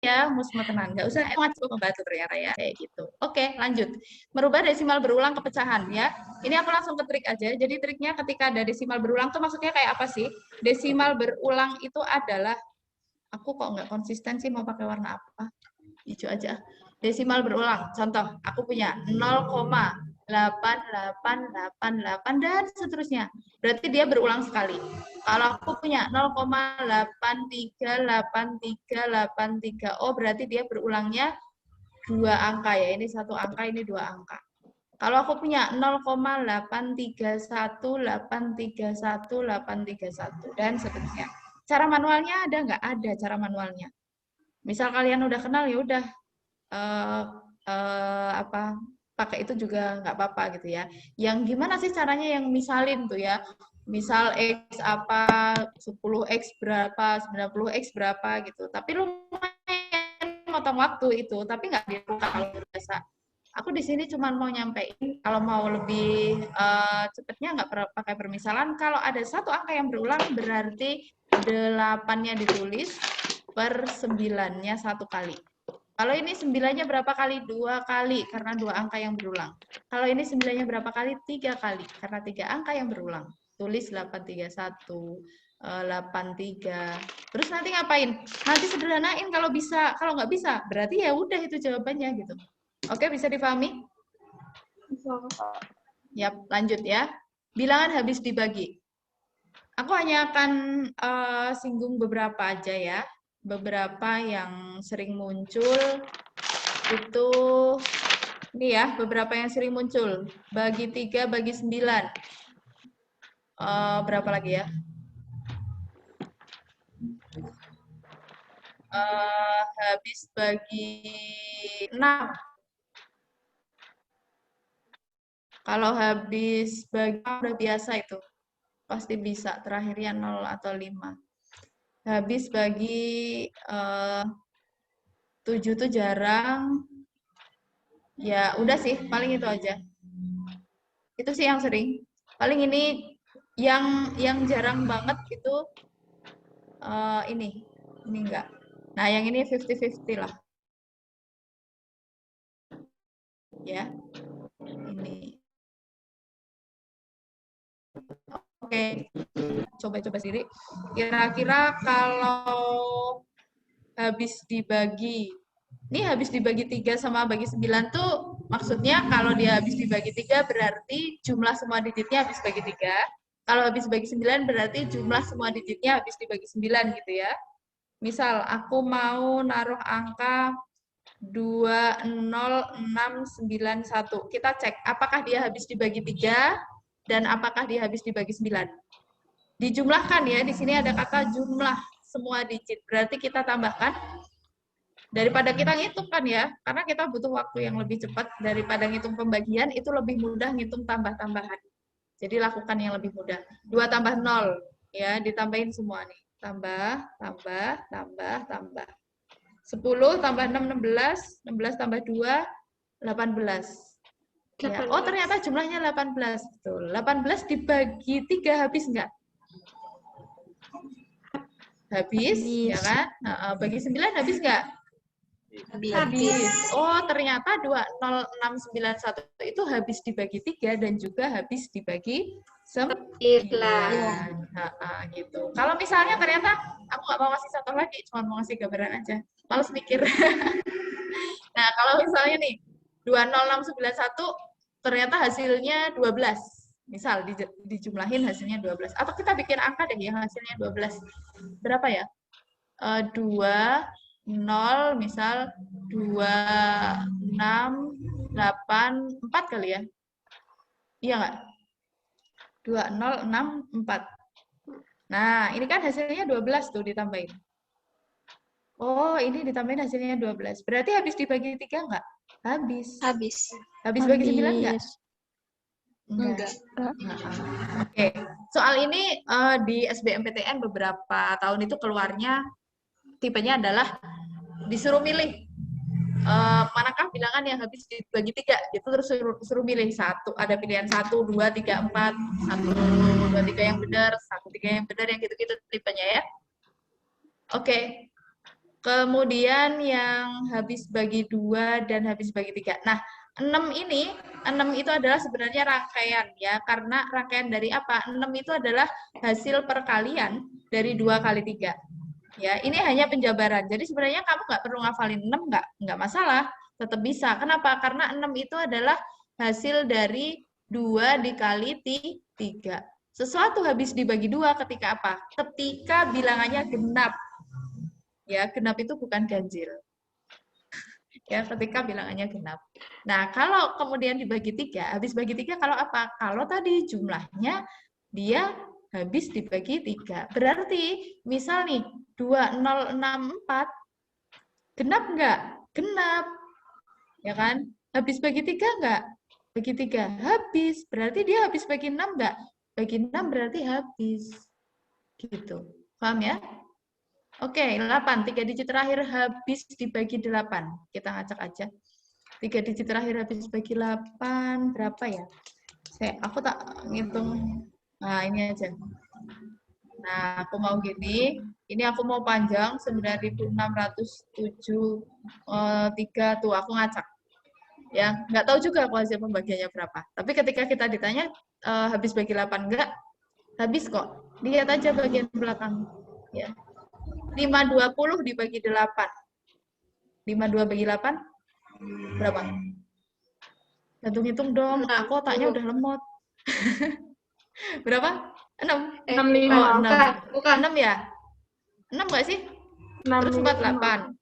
Ya, musma tenang. Nggak usah wajib membantu ternyata ya. Kayak gitu. Oke, lanjut. Merubah desimal berulang ke pecahan ya. Ini aku langsung ke trik aja. Jadi triknya ketika ada desimal berulang tuh maksudnya kayak apa sih? Desimal berulang itu adalah, aku kok nggak konsisten sih mau pakai warna apa? Hijau aja. Desimal berulang. Contoh, aku punya 0,8888 dan seterusnya. Berarti dia berulang sekali. Kalau aku punya 0,838383, oh berarti dia berulangnya 2 angka ya. Ini 1 angka, ini 2 angka. Kalau aku punya 0,831831831831 dan seterusnya. Cara manualnya ada nggak? Ada cara manualnya. Misal kalian udah kenal ya udah pakai itu juga nggak apa-apa gitu ya. Yang gimana sih caranya yang misalin tuh ya? Misal X apa, 10X berapa, 90X berapa gitu. Tapi lumayan motong waktu itu, tapi nggak dilakukan kalau biasa. Aku di sini cuma mau nyampein, kalau mau lebih cepatnya nggak perlu pakai permisalan. Kalau ada 1 angka yang berulang, berarti 8-nya ditulis per 9-nya 1 kali. Kalau ini 9-nya berapa kali? 2 kali, karena 2 angka yang berulang. Kalau ini 9-nya berapa kali? 3 kali, karena 3 angka yang berulang. Tulis 831, 83. Terus nanti ngapain? Nanti sederhanain kalau bisa. Kalau nggak bisa, berarti ya udah itu jawabannya gitu. Oke, bisa dipahami? Bisa. Yap, lanjut ya. Bilangan habis dibagi. Aku hanya akan singgung beberapa aja ya. Beberapa yang sering muncul itu ini ya, beberapa yang sering muncul. Bagi 3, bagi 9. Berapa lagi ya? Habis bagi 6. Kalau habis bagi udah biasa itu. Pasti bisa, terakhirnya 0 atau 5. Habis bagi 7 tuh jarang. Ya, udah sih, paling itu aja. Itu sih yang sering. Paling ini yang jarang banget itu ini enggak. Nah, yang ini 50-50 lah. Ya. Ini. Oke. Coba-coba sendiri. Kira-kira kalau habis dibagi, ini habis dibagi 3 sama bagi 9 tuh maksudnya kalau dia habis dibagi 3 berarti jumlah semua digitnya habis bagi 3. Kalau habis bagi 9 berarti jumlah semua digitnya habis dibagi 9 gitu ya. Misal aku mau naruh angka 20691. Kita cek apakah dia habis dibagi 3 dan apakah dia habis dibagi 9. Dijumlahkan ya, di sini ada kata jumlah semua digit. Berarti kita tambahkan. Daripada kita ngitung kan ya, karena kita butuh waktu yang lebih cepat daripada ngitung pembagian, itu lebih mudah ngitung tambah-tambahan. Jadi lakukan yang lebih mudah. 2 tambah 0, ya, ditambahin semua nih. Tambah, tambah, tambah, tambah. 10 tambah 6, 16. 16 tambah 2, 18. Ya. Oh, ternyata jumlahnya 18. Betul. 18 dibagi 3 habis nggak? Habis, ya kan? Bagi 9 habis nggak? Habis. Oh, ternyata 20691 itu habis dibagi 3 dan juga habis dibagi 9. Gitu. Kalau misalnya ternyata aku nggak mau ngasih contoh lagi, cuma mau ngasih gambaran aja. Males mikir. Nah, kalau misalnya nih 20691 ternyata hasilnya 12. Misal dijumlahin hasilnya 12. Atau kita bikin angka deh yang hasilnya 12. Berapa ya? 2, 0, misal 2, 6, 8, 4 kali ya? Iya nggak? 2, 0, 6, 4. Nah, ini kan hasilnya 12 tuh ditambahin. Oh, ini ditambahin hasilnya 12. Berarti habis dibagi 3 nggak? Habis. Habis bagi 9 nggak? Enggak. Oke. Soal ini di SBMPTN beberapa tahun itu keluarnya tipenya adalah disuruh milih manakah bilangan yang habis dibagi 3 gitu, terus suruh milih satu, ada pilihan 1, 2, 3, 4, 1, 2, 3 yang benar, 1, 3 yang benar, yang gitu-gitu tipenya ya. Oke. Kemudian yang habis bagi 2 dan habis bagi 3. Nah, 6 itu adalah sebenarnya rangkaian ya, karena rangkaian dari apa? 6 itu adalah hasil perkalian dari 2 kali 3. Ya, ini hanya penjabaran. Jadi sebenarnya kamu nggak perlu ngafalin 6, nggak masalah, tetap bisa. Kenapa? Karena 6 itu adalah hasil dari 2 dikali 3. Sesuatu habis dibagi 2 ketika apa? Ketika bilangannya genap. Ya, genap itu bukan ganjil. Ya, ketika bilangannya genap. Nah, kalau kemudian dibagi 3, habis bagi 3 kalau apa? Kalau tadi jumlahnya dia habis dibagi 3. Berarti, misal nih, 2064, genap nggak? Genap. Ya kan? Habis bagi 3 nggak? Bagi 3, habis. Berarti dia habis bagi 6 nggak? Bagi 6 berarti habis. Gitu. Paham ya? Oke, 8. 3 digit terakhir habis dibagi 8. Kita ngacak aja. 3 digit terakhir habis dibagi 8. Berapa ya? Aku tak ngitung. Nah, ini aja. Nah, aku mau gini. Ini aku mau panjang 9.607 tuh aku ngacak. Ya, nggak tahu juga aku hasil pembagiannya berapa. Tapi ketika kita ditanya habis bagi 8 enggak? Habis kok. Lihat aja bagian belakang. Ya. 520 dibagi 8. 52 bagi 8 berapa? Hitung-hitung dong. Aku otaknya udah lemot. Berapa? 6. 65. Oh, 6. Bukan. 6 ya? 6 nggak sih? 6, Terus 48.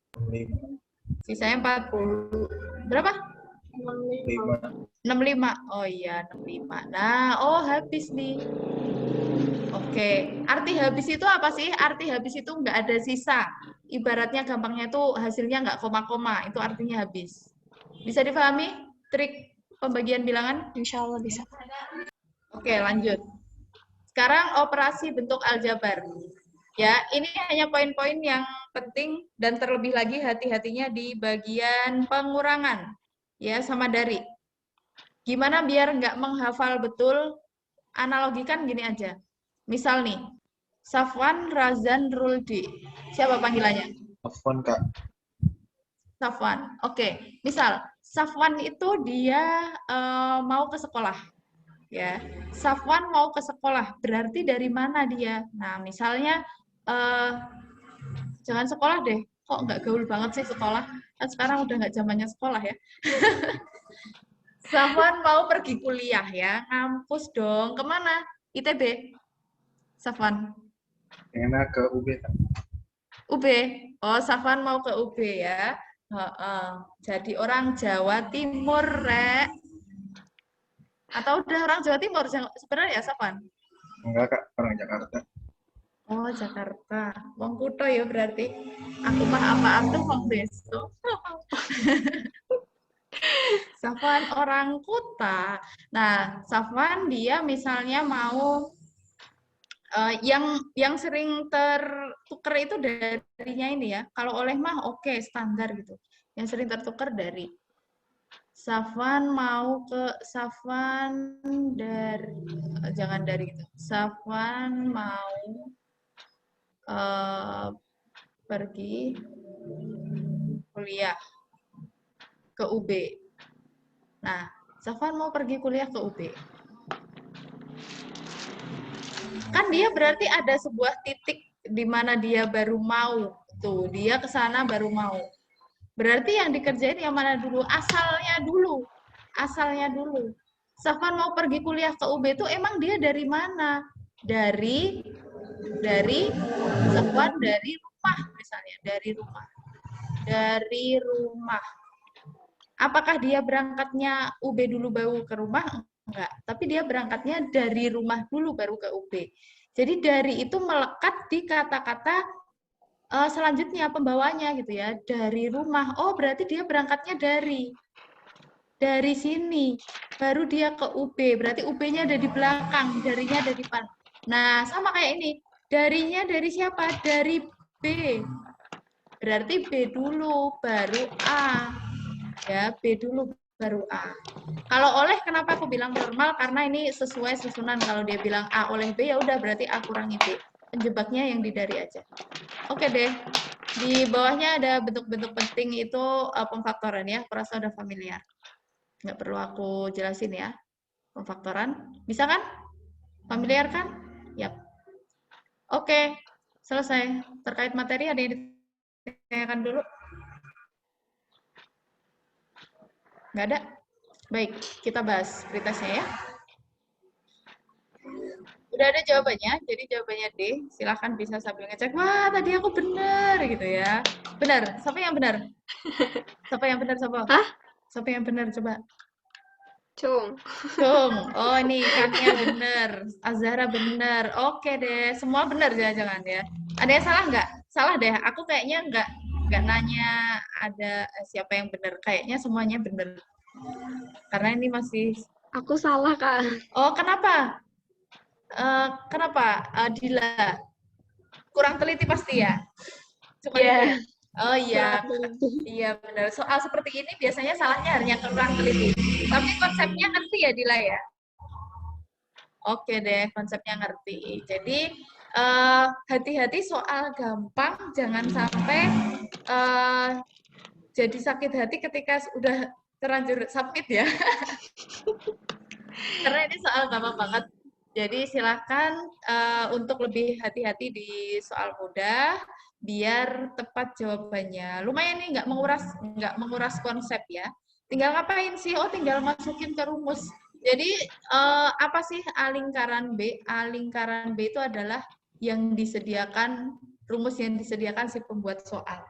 Sisanya 40. Berapa? 65. Oh iya, 65. Nah, oh habis nih. Oke. Arti habis itu apa sih? Arti habis itu nggak ada sisa. Ibaratnya gampangnya itu hasilnya nggak koma-koma. Itu artinya habis. Bisa dipahami trik pembagian bilangan? Insya Allah bisa. Oke, lanjut. Sekarang operasi bentuk aljabar. Ya, ini hanya poin-poin yang penting dan terlebih lagi hati-hatinya di bagian pengurangan. Ya, sama dari. Gimana biar nggak menghafal betul? Analogikan gini aja. Misal nih, Safwan, Razan, Ruldi. Siapa panggilannya? Telepon, Kak. Safwan. Oke, misal Safwan itu dia mau ke sekolah. Ya, Safwan mau ke sekolah. Berarti dari mana dia? Nah, misalnya jangan sekolah deh. Kok nggak gaul banget sih sekolah? Kan sekarang udah nggak zamannya sekolah ya. Safwan mau pergi kuliah ya, ngampus dong. Kemana? ITB. Safwan. Enak ke UB, Kak. UB. Oh, Safwan mau ke UB ya. Jadi orang Jawa Timur, Rek. Atau udah orang Jawa Timur sebenarnya ya, Safwan? Enggak, Kak. Orang Jakarta. Oh, Jakarta. Wong Kuto ya berarti. Aku mah apa tuh wong Deso. Safwan orang kota. Nah, Safwan dia misalnya mau yang sering tertukar itu darinya ini ya. Kalau oleh mah oke, standar gitu. Yang sering tertukar dari Safwan mau ke Safwan dari jangan dari itu. Safwan mau pergi kuliah ke UB. Nah, Safwan mau pergi kuliah ke UB. Kan dia berarti ada sebuah titik di mana dia baru mau. Tuh, dia ke sana baru mau. Berarti yang dikerjain yang mana dulu? Asalnya dulu. Asalnya dulu. Safwan mau pergi kuliah ke UB itu emang dia dari mana? Dari Safwan dari rumah misalnya, dari rumah. Dari rumah. Apakah dia berangkatnya UB dulu baru ke rumah? Enggak. Tapi dia berangkatnya dari rumah dulu baru ke UB. Jadi dari itu melekat di kata-kata selanjutnya pembawanya gitu ya, dari rumah. Oh, berarti dia berangkatnya dari sini. Baru dia ke UB. Berarti UB-nya ada di belakang, darinya ada di depan. Nah, sama kayak ini. Darinya dari siapa? Dari B. Berarti B dulu, baru A. Ya, B dulu, baru A. Kalau oleh, kenapa aku bilang normal? Karena ini sesuai susunan. Kalau dia bilang A oleh B, ya udah berarti A kurangi B. Penjebaknya yang di dari aja. Oke deh. Di bawahnya ada bentuk-bentuk penting itu pemfaktoran ya. Aku rasa udah familiar. Nggak perlu aku jelasin ya. Pemfaktoran. Bisa kan? Familiar kan? Yap. Oke. Selesai. Terkait materi ada yang ditanyakan dulu? Nggak ada? Baik, kita bahas pretestnya ya. Udah ada jawabannya, jadi jawabannya D. Silahkan bisa sambil ngecek, wah tadi aku benar gitu ya. Benar, siapa yang benar? Siapa yang benar, siapa? Hah? Siapa yang benar, coba? Cung. Cung, oh ini Kania benar, Azhara benar. Oke deh, semua benar jangan-jangan ya. Ada yang salah nggak? Salah deh, aku kayaknya nggak nanya ada siapa yang benar. Kayaknya semuanya benar. Karena ini masih... Aku salah, Kak. Oh, kenapa? Kenapa? Dila. Kurang teliti pasti ya? Cuma Iya. Oh iya. Iya benar. Soal seperti ini biasanya salahnya hanya kurang teliti. Tapi konsepnya ngerti ya Dila ya? Oke deh, konsepnya ngerti. Jadi hati-hati soal gampang, jangan sampai jadi sakit hati ketika udah terlanjur submit ya. Karena ini soal gampang banget. Jadi silakan untuk lebih hati-hati di soal mudah, biar tepat jawabannya. Lumayan nih nggak menguras konsep ya. Tinggal ngapain sih? Oh, tinggal masukin ke rumus. Jadi apa sih A lingkaran B? A lingkaran B itu adalah yang disediakan, rumus yang disediakan si pembuat soal.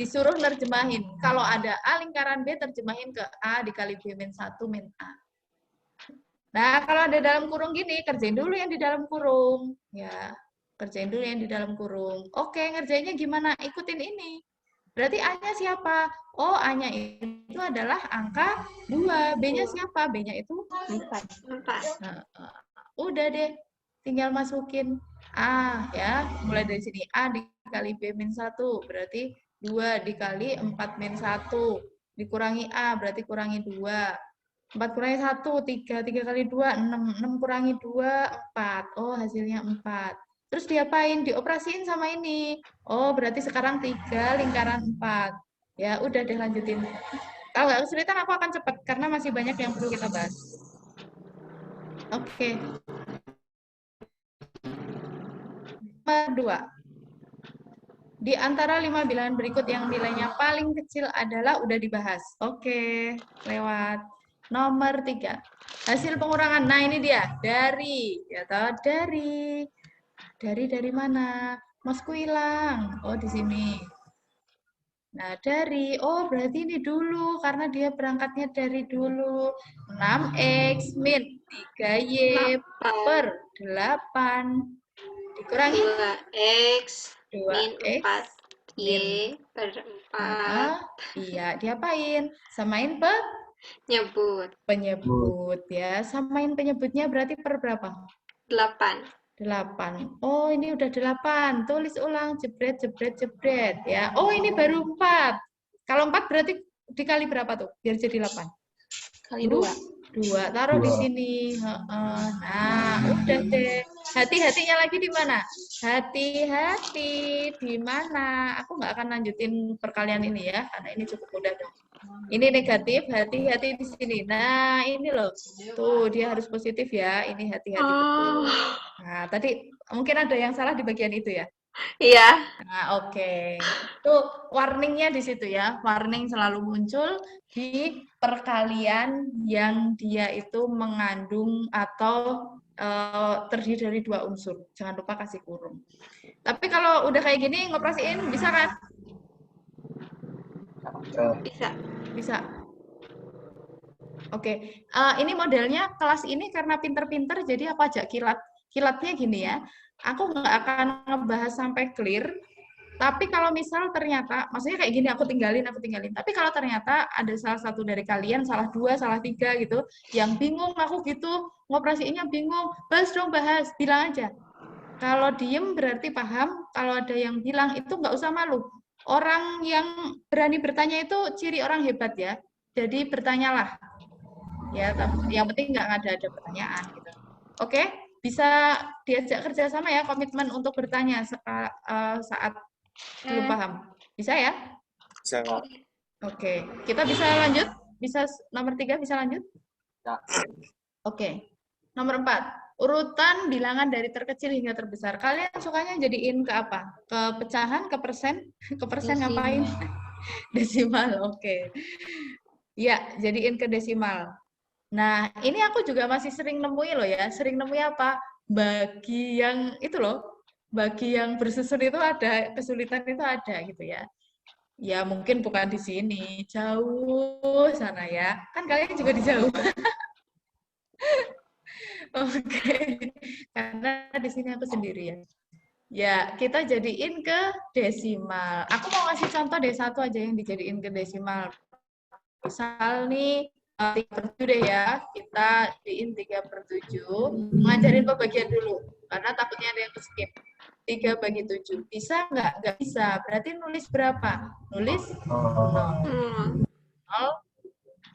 Disuruh nerjemahin. Kalau ada A lingkaran B, terjemahin ke A dikali B min 1 min A. Nah, kalau ada dalam kurung gini, kerjain dulu yang di dalam kurung. Ya, kerjain dulu yang di dalam kurung. Oke, ngerjainnya gimana? Ikutin ini. Berarti A-nya siapa? Oh, A-nya itu adalah angka 2. B-nya siapa? B-nya itu 4. Nah, udah deh, tinggal masukin A ya. Mulai dari sini, A dikali B min 1. Berarti 2 dikali 4 min 1. Dikurangi A, berarti kurangi 2. 4 kurangi 1, 3. 3 kali 2, 6. 6 kurangi 2, 4. Oh, hasilnya 4. Terus diapain? Dioperasiin sama ini. Oh, berarti sekarang 3 lingkaran 4. Ya, udah deh lanjutin. Kalau nggak kesulitan, aku akan cepat. Karena masih banyak yang perlu kita bahas. Oke. Nomor 2. Di antara 5 bilangan berikut yang nilainya paling kecil adalah udah dibahas. Oke, lewat. Nomor 3. Hasil pengurangan. Nah, ini dia. Dari. Ya toh, dari. Dari mana? Masku hilang. Oh, di sini. Nah, dari. Oh, berarti ini dulu. Karena dia berangkatnya dari dulu. 6X min 3Y per 8. Dikurangi 2X min 2X 4Y per 4. Iya, diapain? Samain penyebut ya. Samain penyebutnya berarti per berapa? 8. 8. Oh, ini udah 8. Tulis ulang, jebret, jebret, jebret ya. Oh, ini baru 4. Kalau 4 berarti dikali berapa tuh? Biar jadi 8. Kali 2. 2. Taruh di sini. Nah, udah deh. Hati-hatinya lagi di mana? Hati-hati di mana? Aku nggak akan lanjutin perkalian ini ya, karena ini cukup mudah dong. Ini negatif, hati-hati di sini. Nah, ini loh. Tuh, dia harus positif ya. Ini hati-hati betul. Nah, tadi mungkin ada yang salah di bagian itu ya? Iya. Nah, oke. Tuh, warningnya di situ ya. Warning selalu muncul di perkalian yang dia itu mengandung atau terdiri dari 2 unsur. Jangan lupa kasih kurung. Tapi kalau udah kayak gini, ngoperasiin bisa kan? Bisa. Bisa. Oke. Ini modelnya kelas ini karena pinter-pinter, jadi apa aja kilat. Kilatnya gini ya. Aku nggak akan ngebahas sampai clear, tapi kalau misal ternyata, maksudnya kayak gini, aku tinggalin. Tapi kalau ternyata ada salah satu dari kalian, salah 2, salah 3 gitu, yang bingung aku gitu, ngoperasiinnya bingung, bahas, bilang aja. Kalau diem berarti paham, kalau ada yang bilang itu nggak usah malu. Orang yang berani bertanya itu ciri orang hebat ya, jadi bertanyalah. Ya, yang penting nggak ada pertanyaan gitu. Oke? Bisa diajak kerjasama ya, komitmen untuk bertanya saat belum paham. Bisa ya? Bisa. Oke, kita bisa lanjut? Bisa nomor 3 bisa lanjut? Ya. Oke, nomor 4. Urutan bilangan dari terkecil hingga terbesar. Kalian sukanya jadiin ke apa? Ke pecahan, ke persen? Ke persen ngapain? Desimal, oke. Ya, jadiin ke desimal. Nah, ini aku juga masih sering nemui loh ya. Sering nemui apa? Bagi yang itu loh, bagi yang bersusun itu ada, kesulitan itu ada gitu ya. Ya mungkin bukan di sini, jauh sana ya. Kan kalian juga di jauh. Oke, karena di sini aku sendirian. Ya, kita jadiin ke desimal. Aku mau ngasih contoh deh, satu aja yang dijadiin ke desimal. Misal nih, 3/7 deh ya, kita jadiin 3/7, ngajarin pembagian dulu, karena takutnya ada yang skip. 3/7, bisa nggak? Nggak bisa, berarti nulis berapa? Nulis 0. 0,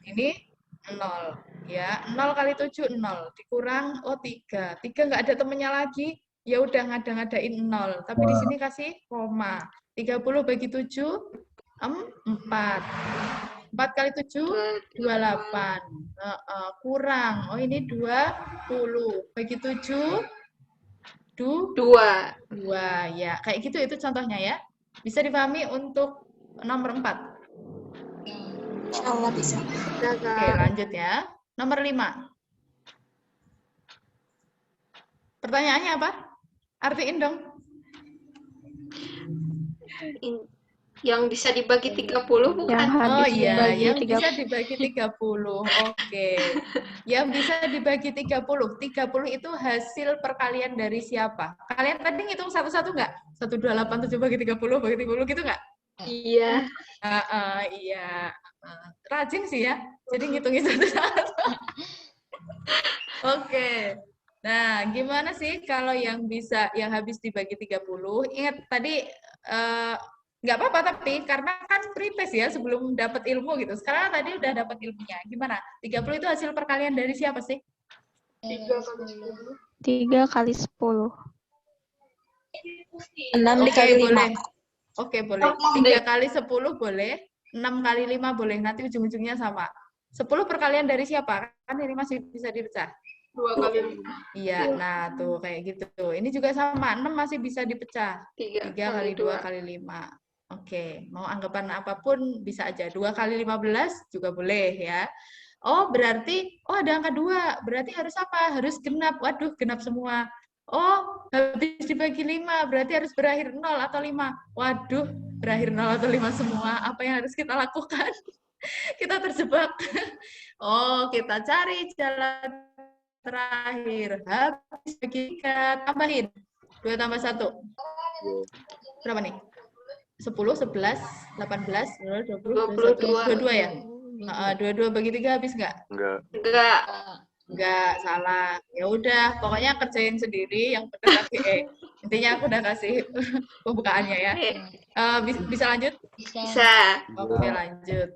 ini 0, ya, 0 kali 7, 0, dikurang, 3 nggak ada temennya lagi, ya udah ngada-ngadain 0, tapi di sini kasih koma, 30/7, 4. 4 kali 7, 28. Kurang. Oh, ini 20. Bagi 7, 2. Ya, kayak gitu itu contohnya ya. Bisa dipahami untuk nomor 4? Insyaallah bisa. Oke, lanjut ya. Nomor 5. Pertanyaannya apa? Artiin dong. Yang bisa dibagi 30 bukan? Oh iya, yang bisa dibagi 30. Oke. Yang bisa dibagi 30. 30 itu hasil perkalian dari siapa? Kalian tadi ngitung satu-satu nggak? 1, 2, 8, 7 bagi 30 gitu nggak? Iya. Iya. Rajin sih ya. Jadi ngitungin satu-satu. Oke. Nah, gimana sih kalau yang bisa, yang habis dibagi 30? Ingat tadi, nggak apa-apa, tapi karena kan pre-test ya sebelum dapat ilmu gitu. Sekarang tadi udah dapat ilmunya. Gimana? 30 itu hasil perkalian dari siapa sih? 3 kali 10. 6 dikali 5. Boleh. Oke, boleh. 3 kali 10 boleh. 6 kali 5 boleh. Nanti ujung-ujungnya sama. 10 perkalian dari siapa? Kan ini masih bisa dipecah. 2 kali 5. Iya, nah tuh kayak gitu. Ini juga sama. 6 masih bisa dipecah. 3 kali 2 kali 5. Oke, mau anggapan apapun bisa aja. 2 kali 15 juga boleh ya. Oh, berarti, ada angka 2. Berarti harus apa? Harus genap. Waduh, genap semua. Oh, habis dibagi 5. Berarti harus berakhir 0 atau 5. Waduh, berakhir 0 atau 5 semua. Apa yang harus kita lakukan? Kita terjebak. Oh, kita cari jalan terakhir. Habis bagi 3, tambahin. 2 tambah 1. Berapa nih? 10, 11, 18, 20, 22 ya? 22 bagi 3 habis nggak? Enggak, salah. Ya udah, pokoknya kerjain sendiri yang benar lagi. Intinya aku udah kasih pembukaannya ya. Bisa lanjut? Bisa. Oke, lanjut.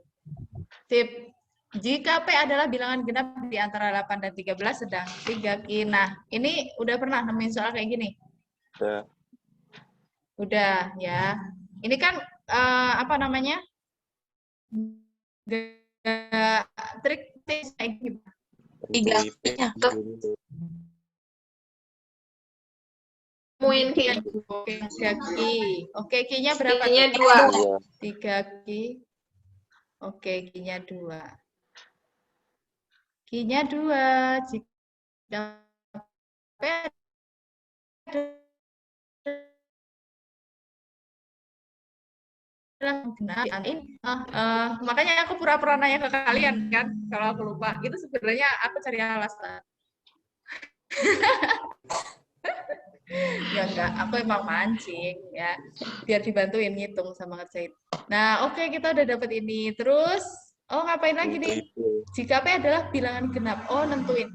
Sip. Jika P adalah bilangan genap di antara 8 dan 13 sedang 3Q. Nah, ini udah pernah nemuin soal kayak gini? Udah ya. Ini kan apa namanya? Trik kayak gimana? 3Q-nya. Temuin Oke, 3Q. Oke, Q-nya berapa? Q-nya 2. 3Q. Oke, Q-nya 2. Q-nya 2. Jika P makanya aku pura-pura nanya ke kalian kan, kalau aku lupa. Itu sebenarnya aku cari alasan. Ya enggak, aku emang mancing ya, biar dibantuin ngitung sama ngerjain. Nah, oke, kita udah dapet ini. Terus, ngapain lagi nih? Jika P adalah bilangan genap. Nentuin.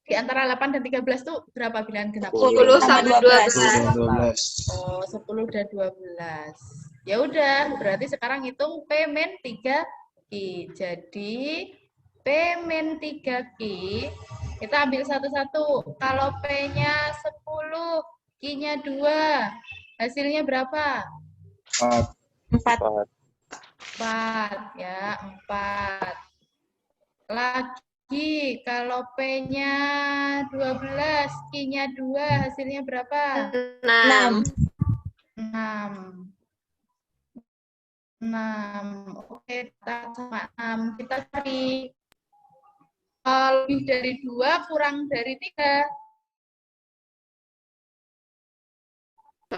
Di antara 8 dan 13 tuh berapa bilangan genap? 10 sama 12. 10 dan 12. Ya udah, berarti sekarang hitung P min 3Q. Jadi, P min 3Q, kita ambil satu-satu. Kalau P-nya 10, Q-nya 2. Hasilnya berapa? 4. 4, ya, 4. Lagi, kalau P-nya 12, Q-nya 2, hasilnya berapa? 6. 6. Oke, kita sama 6. Kita cari lebih dari 2 kurang dari 3.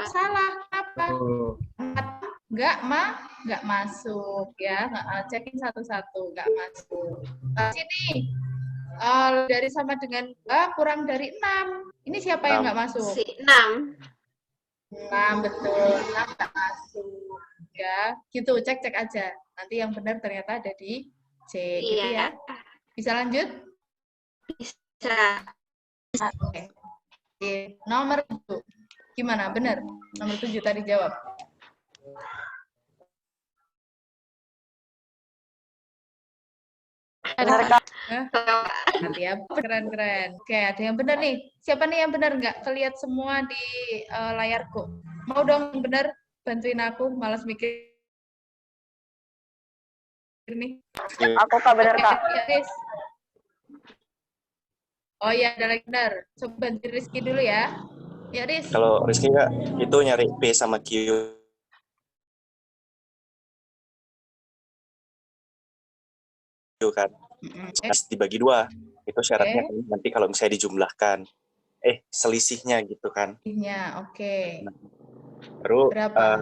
Salah, apa? 4 nggak masuk ya. Cekin satu-satu, nggak masuk. Sini dari sama dengan kurang dari 6. Ini siapa yang nggak masuk? 6. 6, betul. 6 nggak masuk. Ya, gitu, cek aja. Nanti yang benar ternyata ada di C, gitu ya. Bisa lanjut? Bisa. Oke. Nomor 7. Gimana? Benar? Nomor 7 tadi jawab. Nanti ya, keren. Oke, ada yang benar nih. Siapa nih yang benar nggak? Kelihat semua di layarku. Mau dong yang benar? Bantuin aku, malas mikir nih. Aku Kak, benar Kak. Oh iya, ada lagi benar. Coba bantu Rizky dulu ya. Ya, Riz. Kalau Rizky nggak, itu nyari P sama Q kan. Pas dibagi 2. Itu syaratnya kan nanti kalau misalnya dijumlahkan. Selisihnya gitu kan. Selisihnya, oke. Terus berapa?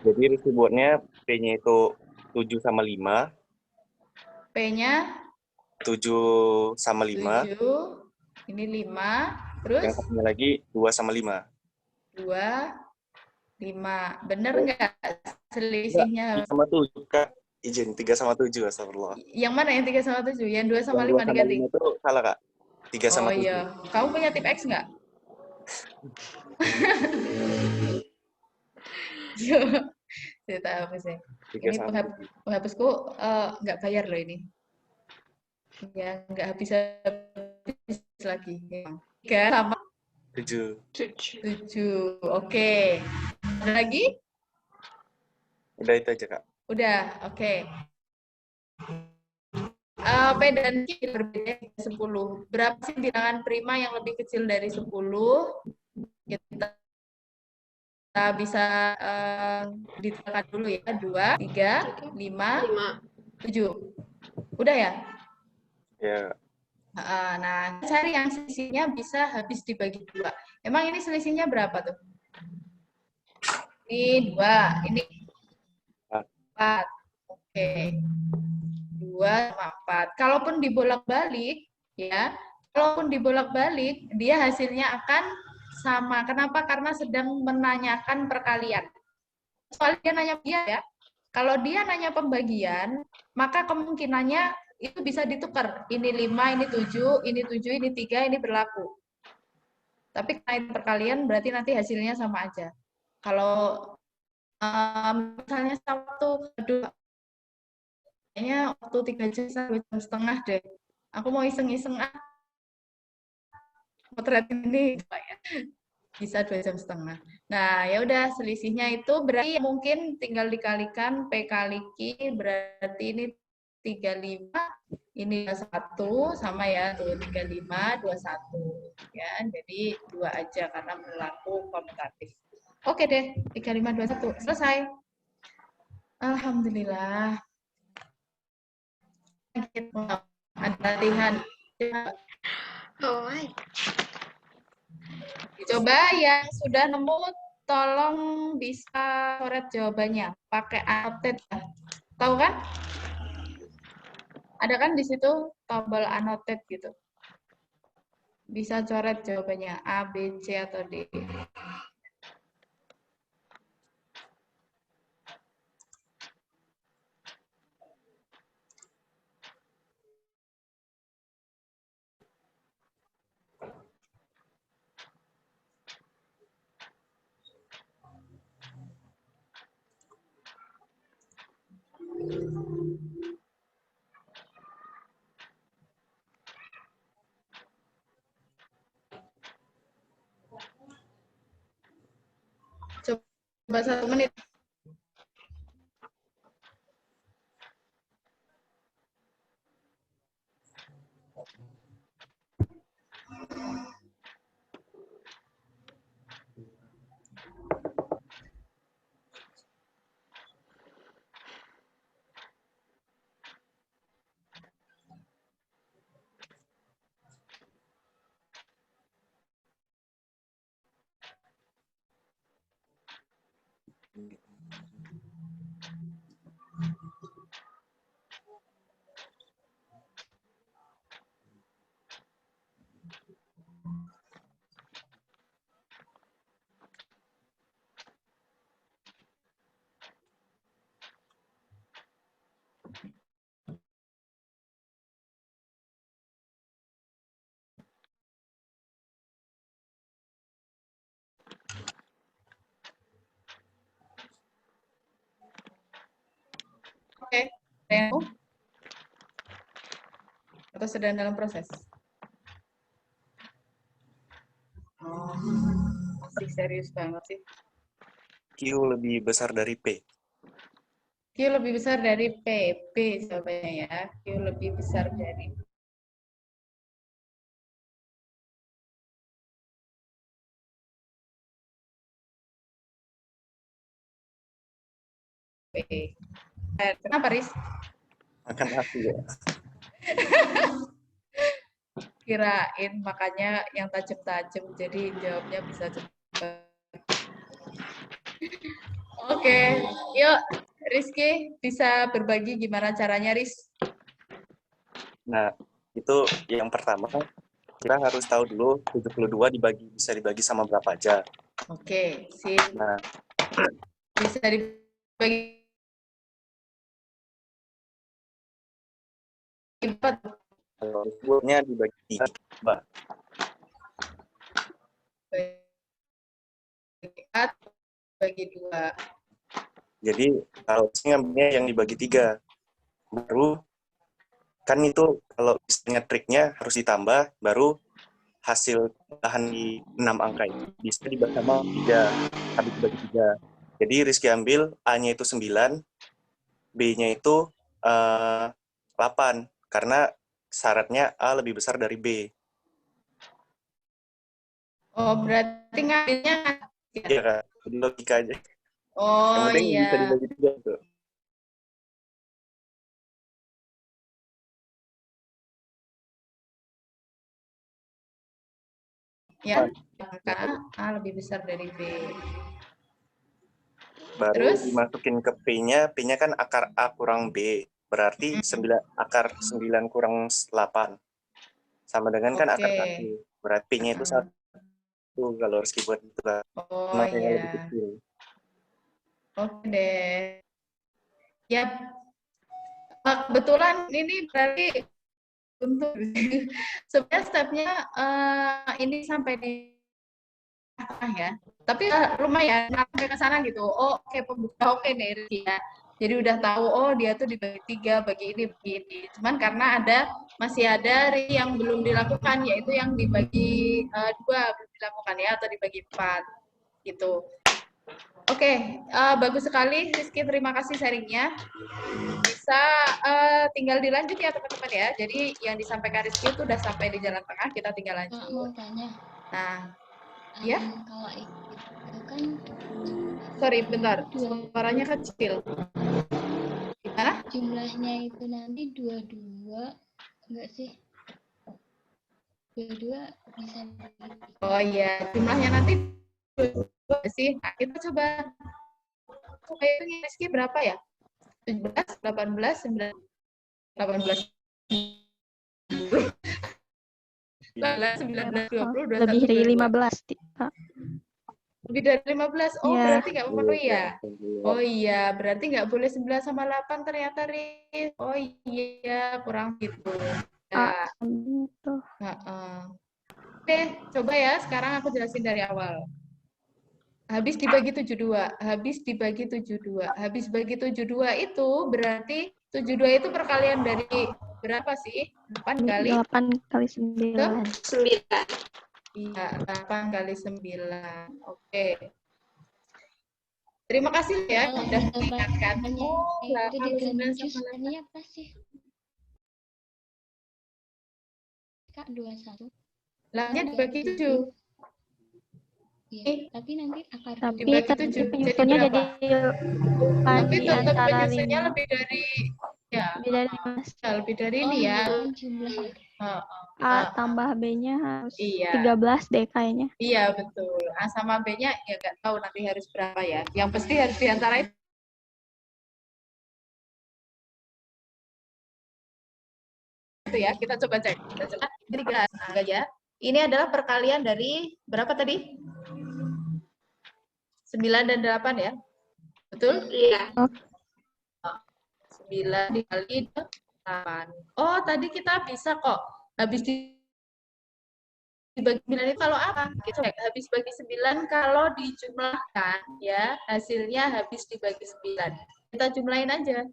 Jadi Rizky buatnya P-nya itu 7 sama 5. P-nya 7 sama 5. 7. Ini 5. Terus? Yang satunya lagi 2 sama 5. 2, 5. Bener nggak selisihnya? 3 sama 7, Kak. Izin, 3 sama 7, astagfirullah. Yang mana yang 3 sama 7? Yang 2 sama 5 yang 2 sama diganti? 5 itu salah, Kak. 3 sama 7. Iya. Kamu punya tip X nggak? Cerita apa sih? Ini penghapusku nggak bayar loh ini. Ya, nggak habis lagi. 3 sama 7. 7. Oke. Ada lagi? Udah itu aja, Kak. Udah, oke. P dan Q berbeda 10. Berapa sih bilangan prima yang lebih kecil dari 10? Kita bisa ditekan dulu ya. 2, 3, 5, 7. Udah ya? Ya. Nah, cari yang selisihnya bisa habis dibagi 2. Emang ini selisihnya berapa tuh? Ini 2, ini 4. Oke. 2 sama 4. Kalaupun dibolak-balik, ya, dia hasilnya akan sama. Kenapa? Karena sedang menanyakan perkalian. Soalnya dia nanya ya. Kalau dia nanya pembagian, maka kemungkinannya itu bisa ditukar. Ini 5, ini 7, ini 7, ini 3, ini berlaku. Tapi karena perkalian berarti nanti hasilnya sama aja. Kalau misalnya satu kayaknya waktu 3 jam sampai 2 jam setengah deh. Aku mau iseng-iseng potret ini gitu ya. Bisa 2 jam setengah. Nah, ya udah selisihnya itu berarti mungkin tinggal dikalikan P kali Q, berarti ini 35, ini 21, sama ya, tuh 35, 21. Ya, jadi 2 aja karena berlaku komutatif. Oke deh, 35, 21. Selesai. Alhamdulillah. Ada latihan. Oh, Coba yang sudah nemu, tolong bisa coret jawabannya. Pakai annotate ya. Tahu kan? Ada kan di situ tabel annotate gitu. Bisa coret jawabannya A, B, C, atau D. Coba 1 menit. Oke, Reno? Atau sedang dalam proses? Oh, masih serius banget sih. Q lebih besar dari P. Q lebih besar dari P. P jawabannya ya. Q lebih besar dari P. Kenapa, Riz? Makan aku ya. Kirain makanya yang tajam-tajam, jadi jawabnya bisa cepat. Oke, yuk Rizky bisa berbagi gimana caranya, Riz? Nah, itu yang pertama, kita harus tahu dulu 72 bisa dibagi sama berapa aja. Oke, sip. Nah, Bisa dibagi 4. kalau disebutnya dibagi 3, Mbak. Bagi 2. Jadi, kalau saya ngambilnya yang dibagi 3. Baru, kan itu kalau misalnya triknya harus ditambah, baru hasil tambahan di 6 angka itu bisa dibagi sama 3. Habis dibagi 3. Jadi, Rizky ambil A-nya itu 9, B-nya itu 8. Karena syaratnya A lebih besar dari B. Oh, berarti ngambilnya Iya, Kak. Jadi logika aja. Oh, Yang penting iya. bisa dibagi 3 tuh. Ya, angka A lebih besar dari B. Baru Terus? dimasukin ke P-nya, P-nya kan akar A kurang B. Berarti akar 9 kurang 8. Sama dengan kan akar 1. Berarti P-nya itu 1. Kalau Rizky buat itu kan. Oh, Makanya iya. lebih kecil. Oke deh. Ya, kebetulan ini berarti untuk sebenarnya stepnya ini sampai di ya. Tapi lumayan sampai ke sana gitu. Oh, oke, pembuka oke nih Rizky ya. Jadi udah tahu, oh dia tuh dibagi 3, bagi ini, bagi ini. Cuman karena masih ada yang belum dilakukan, yaitu yang dibagi 2 belum dilakukan ya, atau dibagi 4 gitu. Oke, bagus sekali Rizky, terima kasih sharingnya. Bisa tinggal dilanjut ya teman-teman ya. Jadi yang disampaikan Rizky itu udah sampai di jalan tengah, kita tinggal lanjut. Mau tanya. Nah, ya. Kalau itu kan. Sorry, bentar. Suaranya kecil. Gimana? Jumlahnya itu nanti 22, enggak sih? 22 bisa. Oh iya, jumlahnya nanti 22 sih. Nah, kita coba itu Rizky berapa ya? 17, 18, 19, 18. 19, 20, 21, Lebih dari 22. 15, Kak. Lebih dari 15? Oh, Ya. berarti nggak memenuhi ya? Oh iya, berarti nggak boleh 9 sama 8 ternyata, Riz. Oh iya, kurang gitu. Ya. Gitu. Oke, coba ya, sekarang aku jelasin dari awal. Habis dibagi 72, habis dibagi 72. Habis bagi 72 itu berarti 72 itu perkalian dari berapa sih? 8 kali? 8 kali 9. 9. Iya, 8 kali 9. Oke. Terima kasih ya sudah mengingatkan. Oh, 8 kali 9 sama 8. Apa sih? Kak, 21. Lainnya dibagi 7. Iya, tapi nanti akar Tapi dibagi tetap 7. penyusunnya jadi Tapi di tetap antara penyusunnya 5. lebih dari ya. Lebih dari 5. Lebih dari ini ya. Jumlah. A tambah B-nya harus Iya. 13 deh kayaknya. Iya, betul. A sama B-nya ya nggak tahu nanti harus berapa ya. Yang pasti harus di antara itu ya. Kita coba cek. Kita coba 13 enggak ya. Ini adalah perkalian dari berapa tadi? 9 dan 8 ya. Betul? Iya. 9 dikali 8. Oh, tadi kita bisa kok. Habis dibagi 9 itu kalau apa? Kita habis bagi 9 kalau dijumlahkan ya, hasilnya habis dibagi 9. Kita jumlahin aja.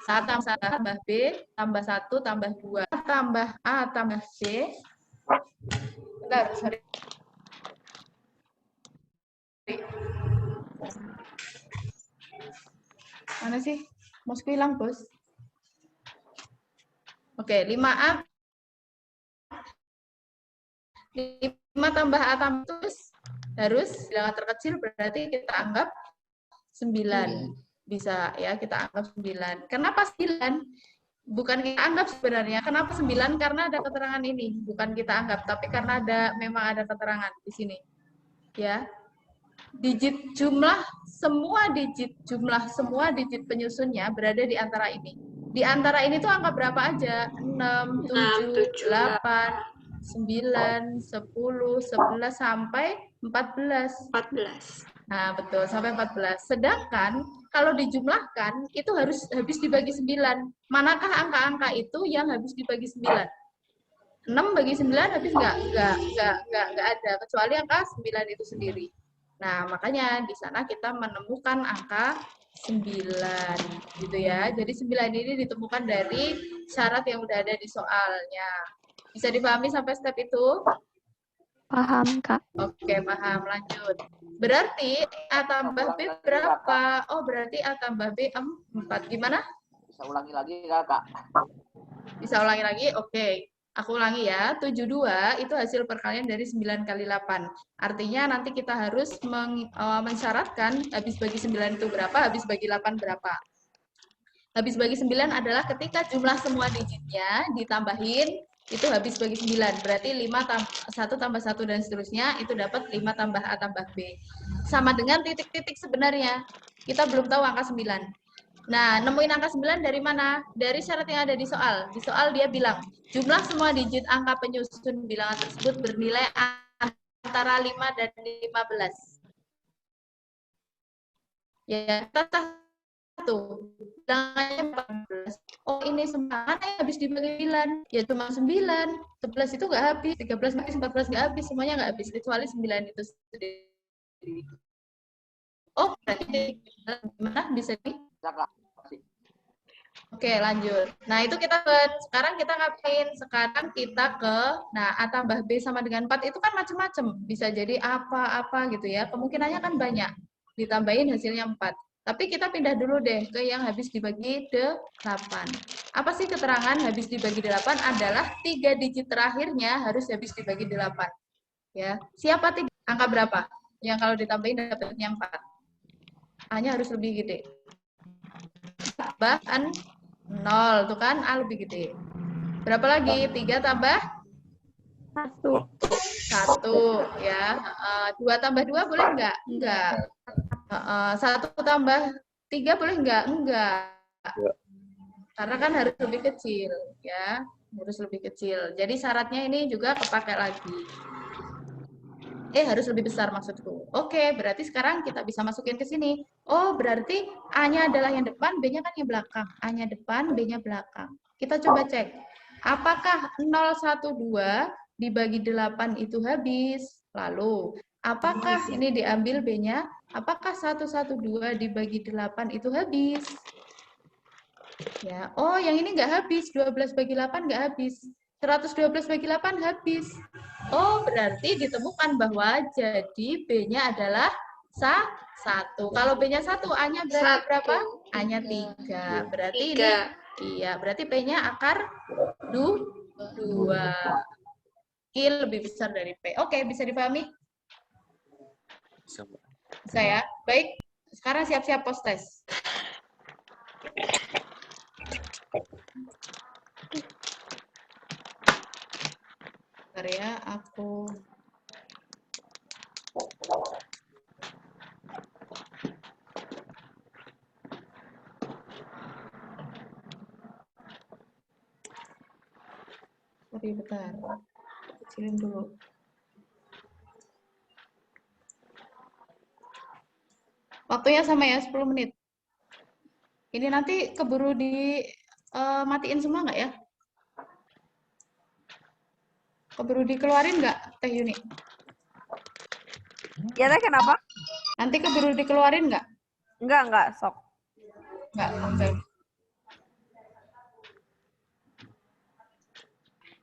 Tambah 1 tambah B, tambah 1 tambah 2, tambah A tambah C. Bentar, sorry. Mana sih? Mousku hilang, Bos. Oke, 5A. 5 tambah A tambah terus harus bilangan terkecil berarti kita anggap 9. Bisa ya, kita anggap 9. Kenapa 9? Bukan kita anggap sebenarnya. Kenapa 9? Karena ada keterangan ini. Bukan kita anggap, tapi karena memang ada keterangan di sini. Ya. Digit jumlah, semua digit penyusunnya berada di antara ini. Di antara ini tuh angka berapa aja? 6, 7, 8, 9, 10, 11, sampai 14. 14. Nah, betul, sampai 14. Sedangkan kalau dijumlahkan, itu harus habis dibagi 9. Manakah angka-angka itu yang habis dibagi 9? 6 bagi 9 habis nggak ada, kecuali angka 9 itu sendiri. Nah, makanya di sana kita menemukan angka 9, gitu ya. Jadi 9 ini ditemukan dari syarat yang udah ada di soalnya. Bisa dipahami sampai step itu? Paham, Kak. Oke, paham. Lanjut. Berarti A tambah B berapa? Oh, berarti A tambah B 4. Gimana? Bisa ulangi lagi, Kak? Bisa ulangi lagi? Oke. Aku ulangi ya. 72 itu hasil perkalian dari 9 kali 8. Artinya nanti kita harus mensyaratkan habis bagi 9 itu berapa, habis bagi 8 berapa. Habis bagi 9 adalah ketika jumlah semua digitnya ditambahin, itu habis bagi 9. Berarti 1 tambah 1 dan seterusnya, itu dapat 5 tambah A tambah B. Sama dengan titik-titik sebenarnya. Kita belum tahu angka 9. Nah, nemuin angka 9 dari mana? Dari syarat yang ada di soal. Di soal dia bilang, jumlah semua digit angka penyusun bilangan tersebut bernilai antara 5 dan 15. Ya, Bilangannya 14. Oh, ini mana yang habis dibagi 9? Ya cuma 9. 11 itu nggak habis, 13 nggak habis, 14 nggak habis, semuanya nggak habis, kecuali 9 itu sendiri. Oh, berarti gimana bisa di? Oke, lanjut. Nah, itu kita sekarang kita ngapain? Sekarang kita ke, nah, A tambah B sama dengan 4 itu kan macam-macam. Bisa jadi apa-apa gitu ya. Kemungkinannya kan banyak. Ditambahin hasilnya 4. Tapi kita pindah dulu deh ke yang habis dibagi 8. Apa sih keterangan habis dibagi 8? Adalah 3 digit terakhirnya harus habis dibagi 8. Ya. Siapa 3? Angka berapa? Yang kalau ditambahin dapatnya 4. A-nya harus lebih gede. Tambahan 0, tuh kan A lebih gede. Berapa lagi? 3 tambah 1 ya. 2 tambah 2 boleh enggak? Enggak. 1 tambah 3 boleh enggak? Enggak. Karena kan harus lebih kecil ya. Harus lebih kecil. Jadi syaratnya ini juga kepakai lagi. Harus lebih besar maksudku. Oke, berarti sekarang kita bisa masukin ke sini. Oh, berarti A-nya adalah yang depan, B-nya kan yang belakang. A-nya depan, B-nya belakang. Kita coba cek. Apakah 012 dibagi 8 itu habis? Lalu, apakah ini diambil B-nya? Apakah 112 dibagi 8 itu habis? Ya. Oh, yang ini nggak habis. 12 bagi 8 nggak habis. 112 bagi 8 habis. Oh, berarti ditemukan bahwa jadi B-nya adalah 1. Kalau B-nya 1, A-nya berarti berapa? A-nya 3. Berarti ini, iya, berarti P-nya akar 2. I lebih besar dari P. Oke, bisa dipahami? Bisa ya? Baik, sekarang siap-siap post test. Bentar ya, aku bentar. Kecilin dulu. Waktunya sama ya, 10 menit. Ini nanti keburu matiin semua nggak ya? Keburu dikeluarin nggak, Teh Yuni? Ya, Teh, kenapa? Nanti keburu dikeluarin nggak? Enggak, sok. Nggak, oke.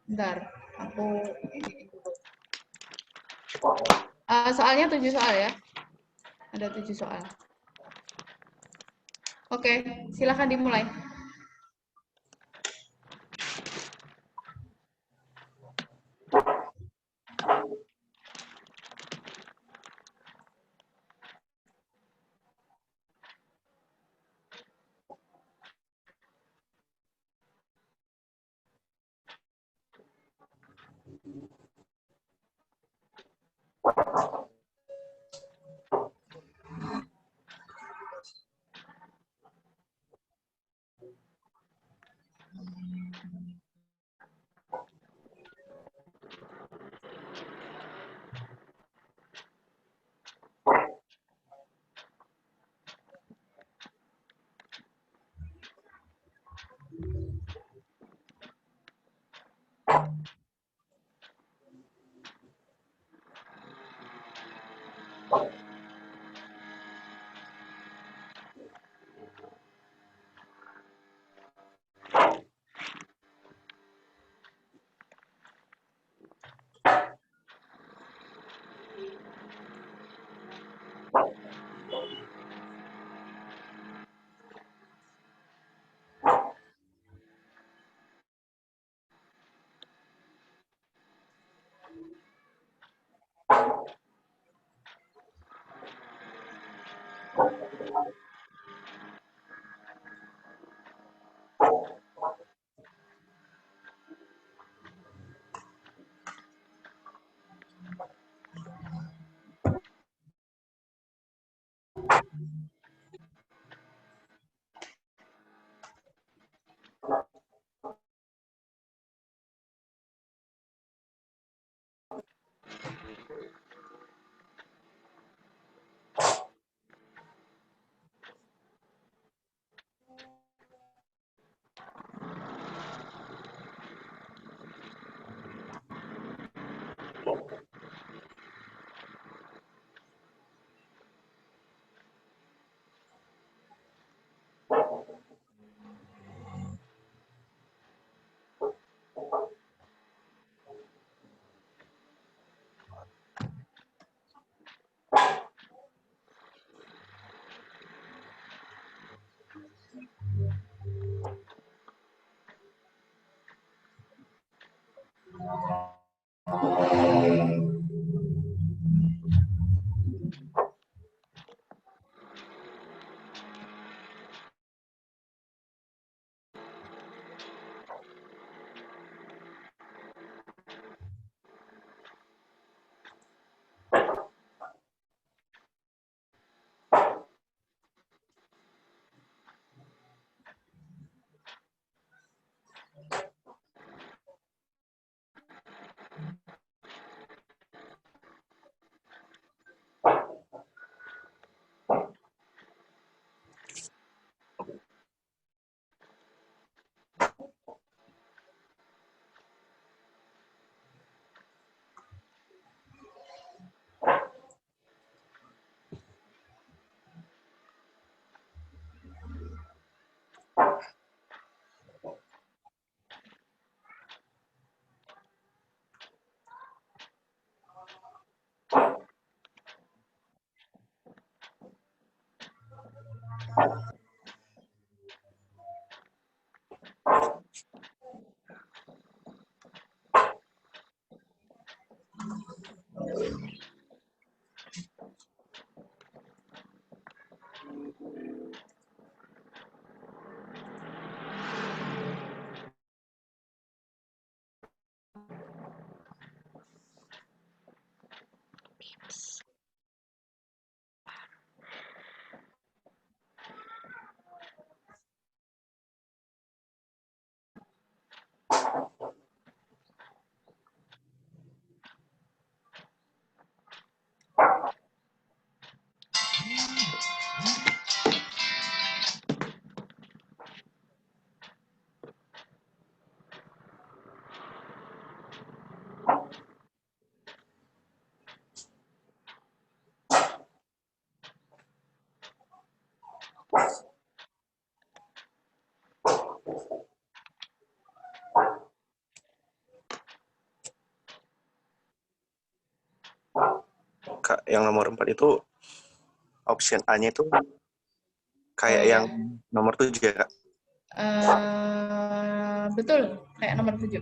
Bentar, aku ini dulu. Soalnya 7 soal ya. Ada 7 soal. Oke, silakan dimulai. yang nomor 4 itu option A-nya itu kayak Oh, yang ya. nomor 7 ya, Kak? Betul, kayak nomor 7.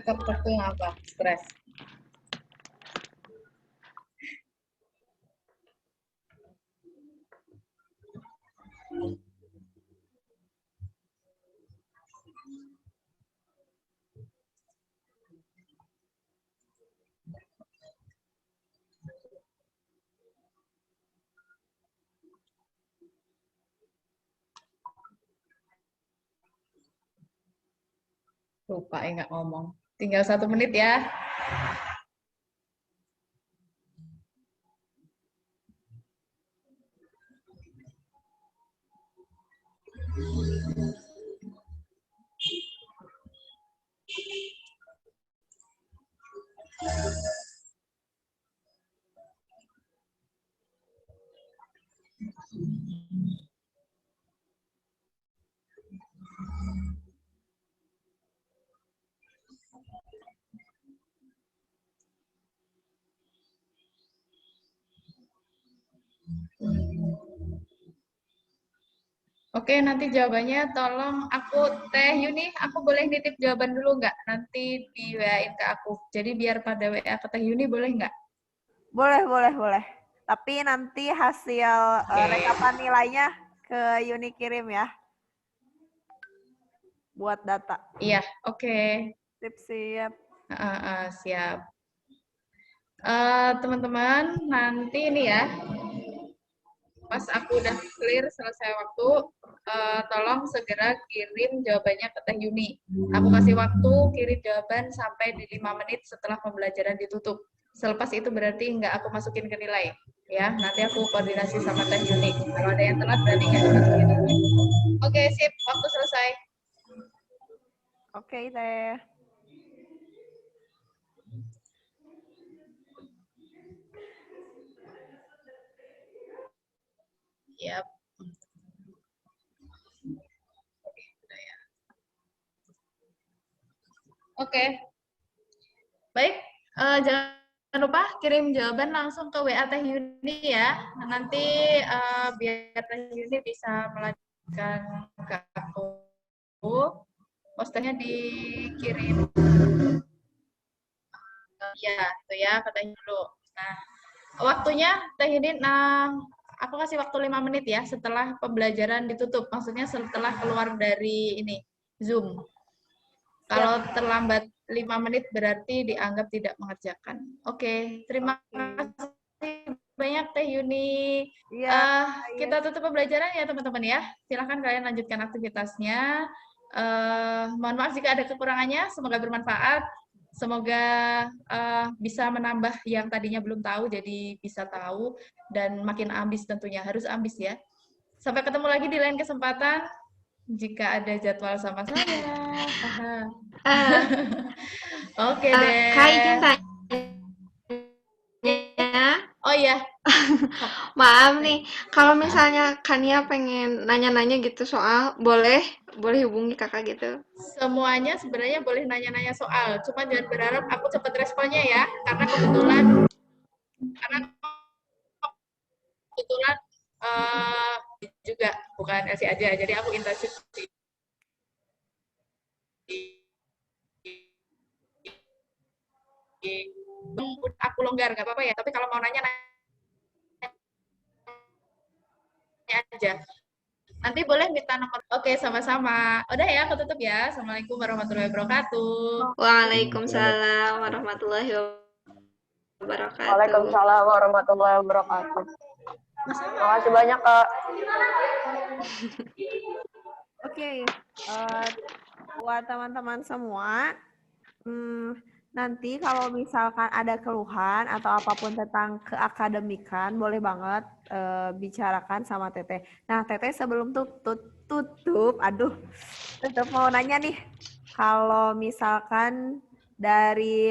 Tekuk apa? Stres. Lupa nggak ngomong. Tinggal 1 menit ya. Oke, nanti jawabannya tolong Teh Yuni, aku boleh nitip jawaban dulu nggak? Nanti di WA-in ke aku. Jadi biar pada WA ke Teh Yuni boleh nggak? Boleh. Tapi nanti hasil rekapan nilainya ke Yuni kirim ya. Buat data. Iya, oke. Siap. Siap. Teman-teman, nanti ini ya, pas aku udah clear selesai waktu, tolong segera kirim jawabannya ke Teh Yuni. Aku kasih waktu kirim jawaban sampai di 5 menit setelah pembelajaran ditutup. Selepas itu berarti nggak aku masukin ke nilai. Ya, nanti aku koordinasi sama Teh Yuni. Kalau ada yang telat berarti nggak dimasukin. Oke, sip. Waktu selesai. Oke, Teh. Yap. Oke. Baik, jangan lupa kirim jawaban langsung ke WA Teh Yuni ya. Nanti biar Teh Yuni bisa melanjutkan ke aku. Posternya dikirim. Ya, itu ya, ke Teh Yuni dulu. Nah, waktunya Teh Yuni, aku kasih waktu 5 menit ya setelah pembelajaran ditutup. Maksudnya setelah keluar dari ini, Zoom. Kalau terlambat 5 menit berarti dianggap tidak mengerjakan. Oke, terima kasih banyak Teh Yuni. Kita tutup pembelajaran ya teman-teman ya. Silahkan kalian lanjutkan aktivitasnya. Mohon maaf jika ada kekurangannya. Semoga bermanfaat. Semoga bisa menambah yang tadinya belum tahu jadi bisa tahu dan makin ambis tentunya. Harus ambis ya. Sampai ketemu lagi di lain kesempatan. Jika ada jadwal sama saya. Oke deh. Kak, izin tanya. Oh iya. Maaf nih, kalau misalnya Kania pengen nanya-nanya gitu soal, boleh hubungi kakak gitu. Semuanya sebenarnya boleh nanya-nanya soal, cuma jangan berharap aku cepat responnya ya, karena kebetulan juga bukan LC aja, jadi aku intensif aku longgar nggak apa-apa ya, tapi kalau mau nanya aja. Nanti boleh minta nomor. Oke, sama-sama. Udah ya, aku tutup ya. Assalamualaikum warahmatullahi wabarakatuh. Waalaikumsalam warahmatullahi wabarakatuh. Waalaikumsalam warahmatullahi wabarakatuh. Terima kasih banyak, Kak. Oke, buat teman-teman semua, nanti kalau misalkan ada keluhan atau apapun tentang keakademikan, boleh banget bicarakan sama Teteh. Nah, Teteh sebelum tutup, mau nanya nih, kalau misalkan dari